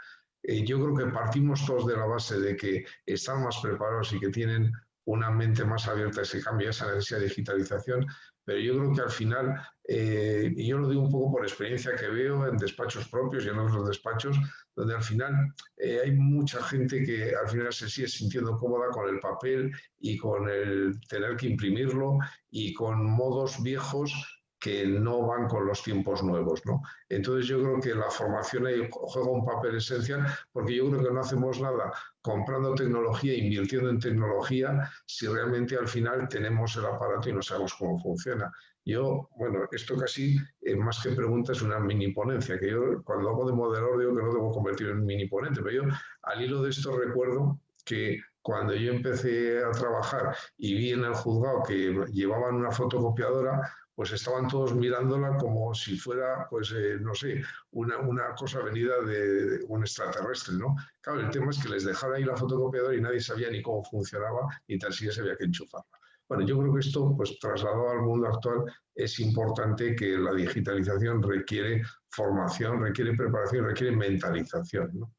Yo creo que partimos todos de la base de que están más preparados y que tienen una mente más abierta a ese cambio, a esa necesidad de digitalización, pero yo creo que al final, y yo lo digo un poco por experiencia que veo en despachos propios y en otros despachos, donde al final hay mucha gente que al final se sigue sintiendo cómoda con el papel y con el tener que imprimirlo y con modos viejos que no van con los tiempos nuevos, ¿no? Entonces yo creo que la formación ahí juega un papel esencial, porque yo creo que no hacemos nada comprando tecnología, invirtiendo en tecnología, si realmente al final tenemos el aparato y no sabemos cómo funciona. Yo, bueno, esto casi, más que pregunta, es una mini ponencia, que yo cuando hago de moderador digo que no debo convertir en mini ponente, pero yo al hilo de esto recuerdo que cuando yo empecé a trabajar y vi en el juzgado que llevaban una fotocopiadora, pues estaban todos mirándola como si fuera, pues, no sé, una cosa venida de un extraterrestre, ¿no? Claro, el tema es que les dejara ahí la fotocopiadora y nadie sabía ni cómo funcionaba y tal si había que enchufarla. Bueno, yo creo que esto, pues trasladado al mundo actual, es importante que la digitalización requiere formación, requiere preparación, requiere mentalización, ¿no?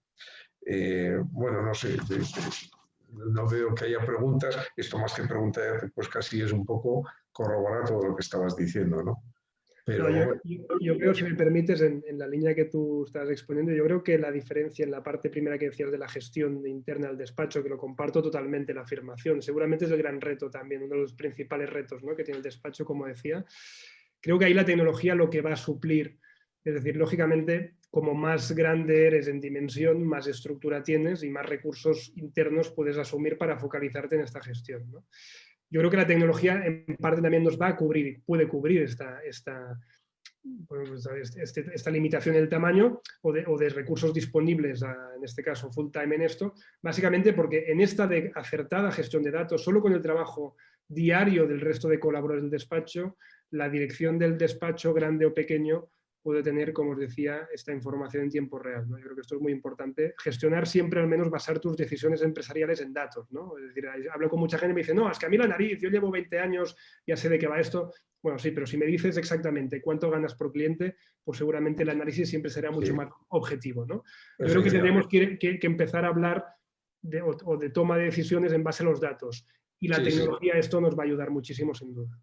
Bueno, no sé, no veo que haya preguntas. Esto más que pregunta, pues casi es un poco corroborar todo lo que estabas diciendo, ¿no? Pero no, yo creo, si me permites, en la línea que tú estás exponiendo, yo creo que la diferencia en la parte primera que decías de la gestión interna del despacho, que lo comparto totalmente, la afirmación, seguramente es el gran reto también, uno de los principales retos, ¿no?, que tiene el despacho, como decía. Creo que ahí la tecnología lo que va a suplir, es decir, lógicamente, como más grande eres en dimensión, más estructura tienes y más recursos internos puedes asumir para focalizarte en esta gestión, ¿no? Yo creo que la tecnología en parte también nos va a cubrir, puede cubrir esta limitación del tamaño o de recursos disponibles, en este caso full time en esto, básicamente porque en esta de acertada gestión de datos, solo con el trabajo diario del resto de colaboradores del despacho, la dirección del despacho, grande o pequeño, puede tener, como os decía, esta información en tiempo real, ¿no? Yo creo que esto es muy importante. Gestionar siempre, al menos, basar tus decisiones empresariales en datos, ¿no? Es decir, hablo con mucha gente y me dice, no, es que a mí la nariz, yo llevo 20 años, ya sé de qué va esto. Bueno, sí, pero si me dices exactamente cuánto ganas por cliente, pues seguramente el análisis siempre será mucho más objetivo, ¿no? Yo creo que tenemos que empezar a hablar de toma de decisiones en base a los datos. Y la tecnología, esto nos va a ayudar muchísimo, sin duda.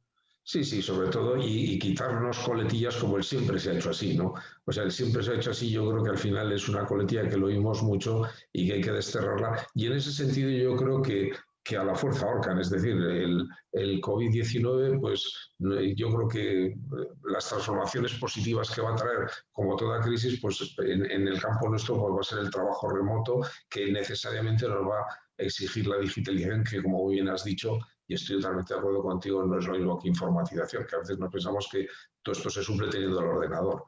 Sí, sobre todo, y quitarnos coletillas como el siempre se ha hecho así, ¿no? O sea, el siempre se ha hecho así, yo creo que al final es una coletilla que lo oímos mucho y que hay que desterrarla. Y en ese sentido yo creo que a la fuerza ahorcan, es decir, el COVID-19, pues yo creo que las transformaciones positivas que va a traer, como toda crisis, pues en el campo nuestro pues, va a ser el trabajo remoto, que necesariamente nos va a exigir la digitalización, que como bien has dicho, y estoy totalmente de acuerdo contigo, no es lo mismo que informatización, que a veces nos pensamos que todo esto se suple teniendo el ordenador.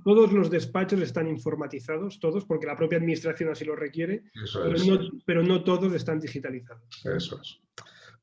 Todos los despachos están informatizados, todos, porque la propia administración así lo requiere, pero no todos están digitalizados. Eso es.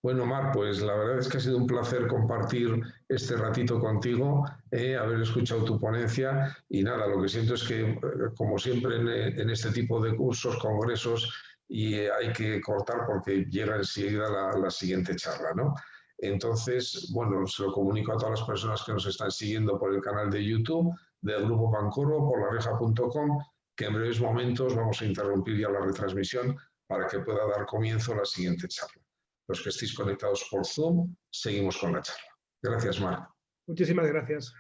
Bueno, Mar, pues la verdad es que ha sido un placer compartir este ratito contigo, haber escuchado tu ponencia y nada, lo que siento es que, como siempre en este tipo de cursos, congresos, y hay que cortar porque llega enseguida la siguiente charla, ¿no? Entonces, bueno, se lo comunico a todas las personas que nos están siguiendo por el canal de YouTube del Grupo Pancorbo, por larioja.com, que en breves momentos vamos a interrumpir ya la retransmisión para que pueda dar comienzo a la siguiente charla. Los que estéis conectados por Zoom, seguimos con la charla. Gracias, Marc. Muchísimas gracias.